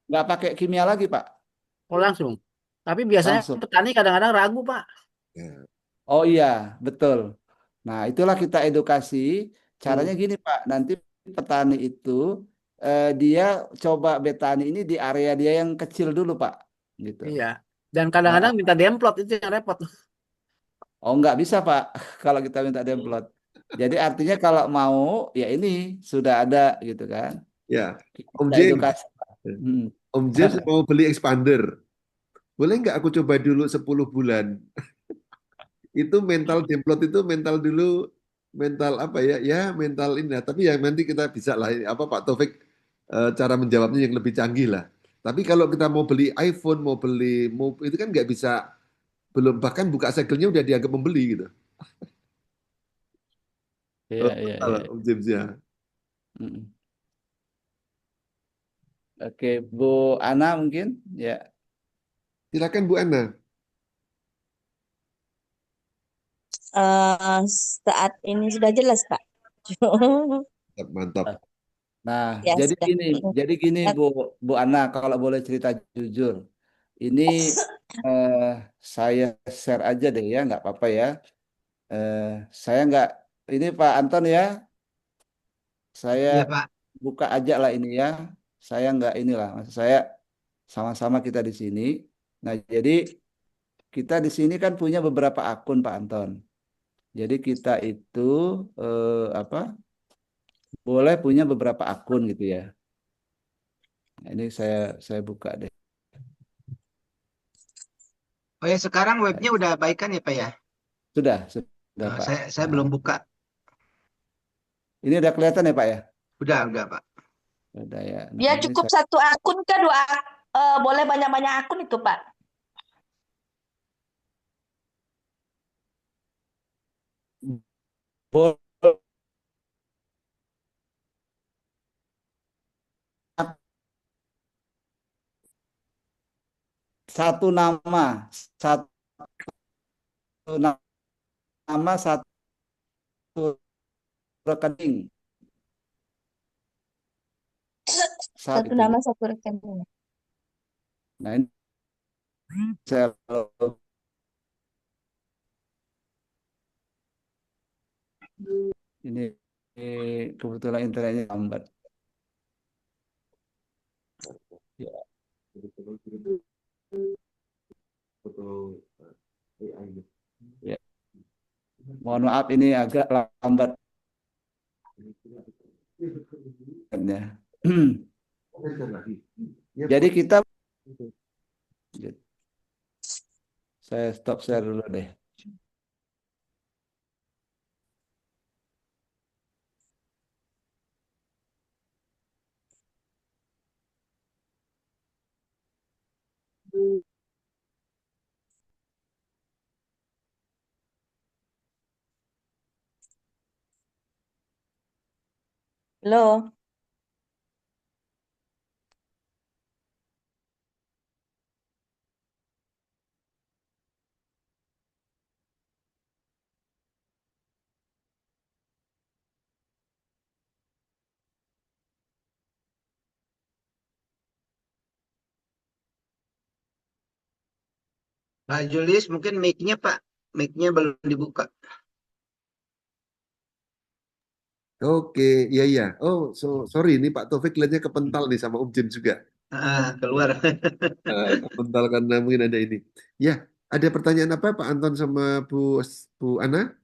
Nggak pakai kimia lagi, Pak. Oh langsung. Tapi biasanya Langsung. petani kadang-kadang ragu Pak. ya. Oh iya, betul. Nah, itulah kita edukasi. Caranya Hmm, gini, Pak. Nanti petani itu dia coba betani ini di area dia yang kecil dulu, Pak. Gitu. iya. Dan Nah, kadang-kadang minta demplot itu yang repot. oh nggak bisa, Pak. Kalau kita minta demplot. Jadi artinya kalau mau, ya ini sudah ada gitu kan. Ya, Om Kita James, edukasi. Hmm. Om James mau beli expander. Boleh nggak aku coba dulu 10 bulan? Itu mental demplot itu mental dulu, mental apa ya? Ya mental ini. Tapi ya nanti kita bisa lah, apa Pak Taufik cara menjawabnya yang lebih canggih lah. Tapi kalau kita mau beli iPhone, mau beli, mau itu kan nggak bisa, belum bahkan buka segelnya udah dianggap membeli gitu. Iya, iya, Total, iya. Om James ya. Mm. Oke, Bu Ana mungkin ya. Silakan Bu Ana. Saat ini sudah jelas, Pak. Mantap, mantap. Nah, Ya, sudah. jadi gini Ya, Bu Ana, kalau boleh cerita jujur, ini eh, saya share aja deh ya, nggak apa-apa ya. Eh, saya nggak, ini Pak Anton ya, saya Iya Pak. buka aja lah ini ya. Saya nggak inilah, maksud saya sama-sama kita di sini. Nah, jadi kita di sini kan punya beberapa akun Pak Anton. Jadi kita itu apa? Boleh punya beberapa akun gitu ya. Nah, ini saya buka deh. Oh ya sekarang webnya udah baikan ya Pak ya? Sudah Pak. Saya Nah, belum buka. ini udah kelihatan ya Pak ya? Udah Pak. Udah ya. Nah, ya ini cukup saya satu akun ke boleh banyak-banyak akun itu, Pak. boleh satu nama, satu nama, satu rekening saat Satu itu. nama, satu rekening. Nah, ini saya ini, kebetulan internetnya lambat. Ya, ya. Mohon maaf ini agak lambat ya. Jadi kita saya stop share dulu deh. Halo. Pak Julius mungkin mic-nya Pak. Mic-nya belum dibuka. Oke, iya iya. Oh, sorry ini Pak Taufik kelihatannya kepental nih sama Om James juga. Keluar. Kepental karena mungkin ada ini. Ya, ada pertanyaan apa Pak Anton sama Bu Ana?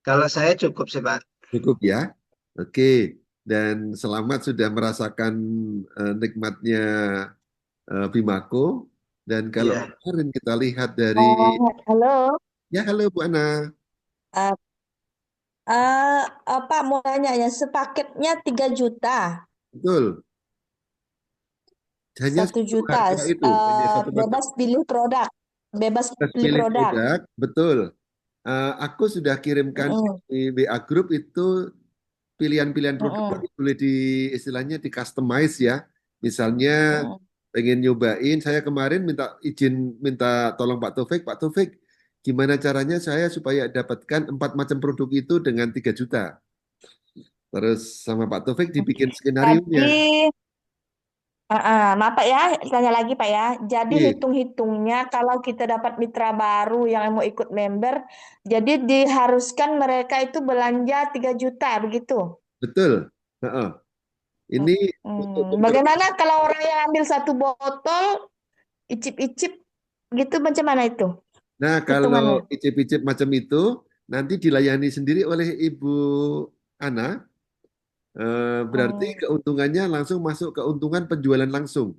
Kalau saya cukup sih Pak. Cukup ya. Oke. Dan selamat sudah merasakan nikmatnya Bimako. Dan kalau Iya. kemarin kita lihat dari, Halo. ya halo Bu Ana. Eh, Pak mau tanya ya, sepaketnya 3 juta. Betul. Hanya 1 satu juta. harga itu. Hanya satu paket. Bebas pilih produk. Bebas Kita pilih pilih produk. produk. Betul. Aku sudah kirimkan Mm-mm. di WA Group itu pilihan-pilihan produk Mm-mm. tapi boleh di istilahnya di customize ya. Misalnya Mm-mm. pengen nyobain, saya kemarin minta izin, minta tolong Pak Taufik, gimana caranya saya supaya dapatkan 4 macam produk itu dengan 3 juta. Terus sama Pak Taufik dibikin skenario-nya. Jadi, maaf Pak ya, tanya lagi Pak ya. Jadi Oke, hitung-hitungnya kalau kita dapat mitra baru yang mau ikut member, jadi diharuskan mereka itu belanja 3 juta begitu. betul. Heeh. Ini untuk Bagaimana kalau orang yang ambil 1 botol, icip-icip gitu macam mana itu Nah, kalau hitungannya? icip-icip macam itu nanti dilayani sendiri oleh Ibu Ana. Berarti Hmm. keuntungannya langsung masuk keuntungan penjualan langsung.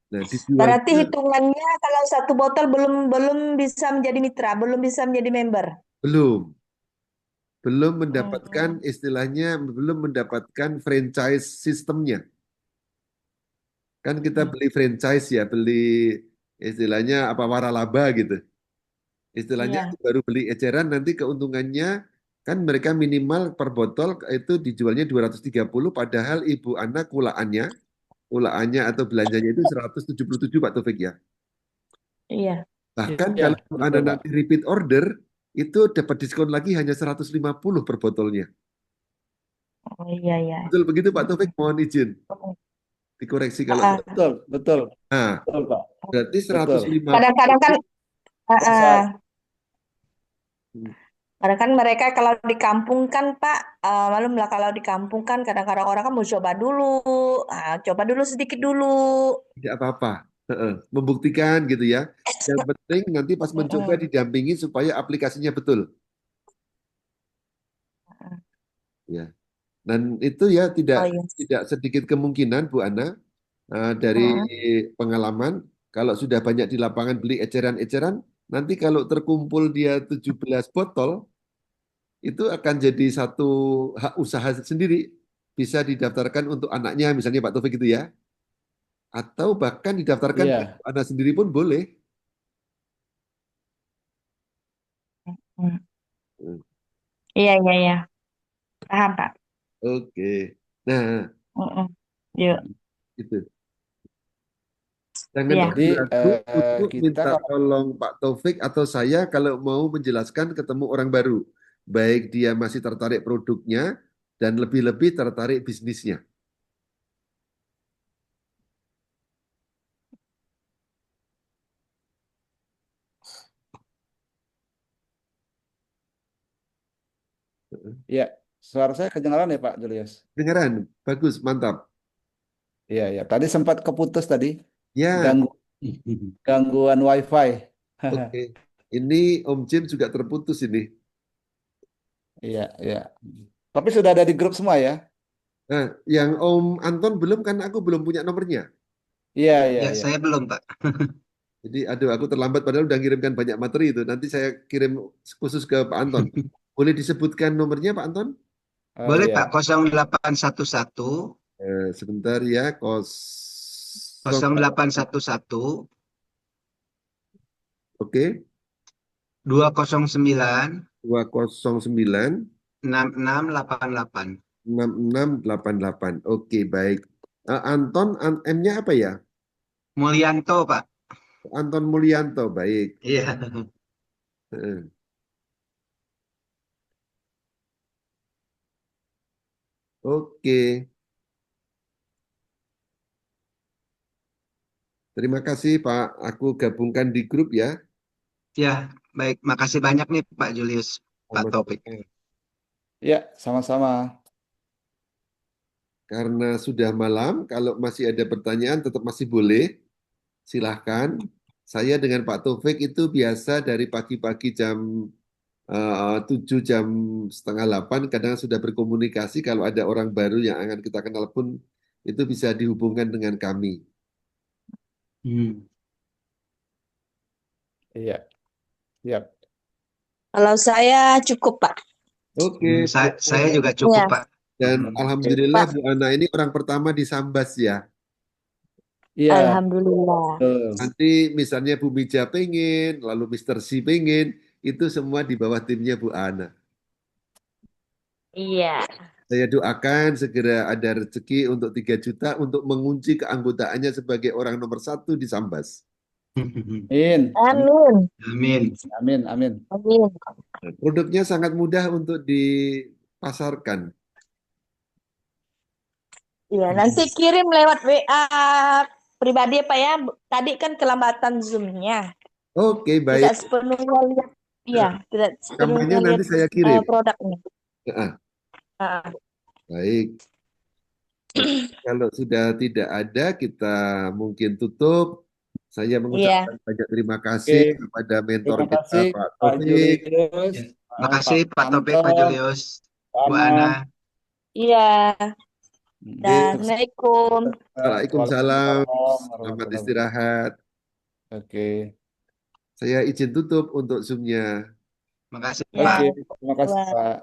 Nah, Berarti dijualnya hitungannya kalau satu botol belum belum bisa menjadi mitra, belum bisa menjadi member. belum. Belum mendapatkan Hmm. istilahnya, belum mendapatkan franchise sistemnya. Kan kita Hmm. beli franchise ya, beli istilahnya apa waralaba gitu. Istilahnya Iya, baru beli eceran nanti keuntungannya kan mereka minimal per botol itu dijualnya 230 padahal Ibu Ana kulaannya atau belanjanya itu 177 Pak Taufik ya. iya. Bahkan Iya, kalau Ibu Ana betul Pak. nanti repeat order itu dapat diskon lagi hanya 150 per botolnya. Oh, iya, iya. Betul begitu Pak Taufik? Hmm. Mohon izin Hmm. dikoreksi kalau Ah, salah. Betul, betul, Nah, betul Pak. berarti Betul. kadang-kadang kan 150. Pasar. kadang kan mereka kalau di kampung kan Pak, malum lah kalau di kampung kan kadang-kadang orang kan mau coba dulu, coba dulu sedikit dulu. Tidak apa-apa. Heeh, membuktikan gitu ya. Yang penting nanti pas mencoba Mm-mm. didampingi supaya aplikasinya betul. Ya. Dan itu ya tidak Oh iya. tidak sedikit kemungkinan Bu Ana dari Mm-mm. pengalaman kalau sudah banyak di lapangan beli eceran-eceran, nanti kalau terkumpul dia 17 botol itu akan jadi satu hak usaha sendiri. Bisa didaftarkan untuk anaknya misalnya Pak Taufik gitu ya. Atau bahkan didaftarkan ke Iya, Anda sendiri pun boleh. Mm. Iya, iya, iya. Paham Pak. Oke. Nah, Mm-mm. Yuk, itu. Jangan iya. jadi ragu-ragu untuk kita minta kalau tolong Pak Taufik atau saya kalau mau menjelaskan ketemu orang baru. Baik dia masih tertarik produknya dan lebih-lebih tertarik bisnisnya. ya suara saya kedengaran ya Pak Julius. Dengaran? Bagus, mantap. Iya, ya. Tadi sempat keputus tadi, Ya, ganggu gangguan WiFi. oke. Ini Om Jin juga terputus ini. Iya, iya. Tapi sudah ada di grup semua ya? Nah, yang Om Anton belum kan aku belum punya nomornya. Iya, iya, Ya, iya. saya belum, Pak. Jadi aduh aku terlambat padahal udah ngirimkan banyak materi itu. Nanti saya kirim khusus ke Pak Anton. Boleh disebutkan nomornya Pak Anton? Oh Boleh, Pak. iya. 0811 Sebentar ya, 0811 oke, 209 209 6688. 6688. Oke, baik. Anton, M-nya apa ya? Mulyanto, Pak. Anton Mulyanto, baik. Iya. Heeh. Oke, terima kasih Pak. Aku gabungkan di grup ya. Ya, baik. Makasih banyak nih, Pak Julius, Pak Topik. Sama-sama. Iya, sama-sama. Karena sudah malam, kalau masih ada pertanyaan tetap masih boleh. Silahkan. Saya dengan Pak Taufik itu biasa dari pagi-pagi jam 7 jam setengah 8 kadang sudah berkomunikasi. Kalau ada orang baru yang akan kita kenal pun itu bisa dihubungkan dengan kami. Hmm. Iya, siap. Kalau saya cukup Pak. Oke, Saya juga cukup, Iya, Pak. dan Oke. alhamdulillah Pak. Bu Ana ini orang pertama di Sambas ya. Iya, Alhamdulillah. betul. Nanti misalnya Bu Mija pengen, lalu Mister C pengen, itu semua di bawah timnya Bu Ana. Iya. Saya doakan segera ada rezeki untuk 3 juta untuk mengunci keanggotaannya sebagai orang nomor 1 di Sambas. Amin. Amin. Amin. Amin. Amin. Amin. Amin. Produknya sangat mudah untuk dipasarkan. Iya, nanti kirim lewat WA pribadi Pak ya. Tadi kan kelambatan Zoom-nya. Oke, baik. Tidak sepenuhnya lihat. Iya, tidak Rekamannya sepenuhnya lihat nanti saya kirim. produknya. Ah, Ah, baik. Oke, kalau sudah tidak ada, kita mungkin tutup. Saya iya. mengucapkan banyak terima Oke. kasih kepada mentor Terima kita, kasih Pak Pak Taufik. Julius, Ya. Pak Makasih Pak Topik, Pak Anton, Julius, Pak Bu Ana. Ana. Iya, Mm. Assalamualaikum. Waalaikumsalam. Waalaikumsalam Selamat warahmatullahi wabarakatuh. istirahat. Oke. Saya izin tutup untuk Zoom-nya. Makasih Ya, Pak. Oke, terima kasih Wah. Pak.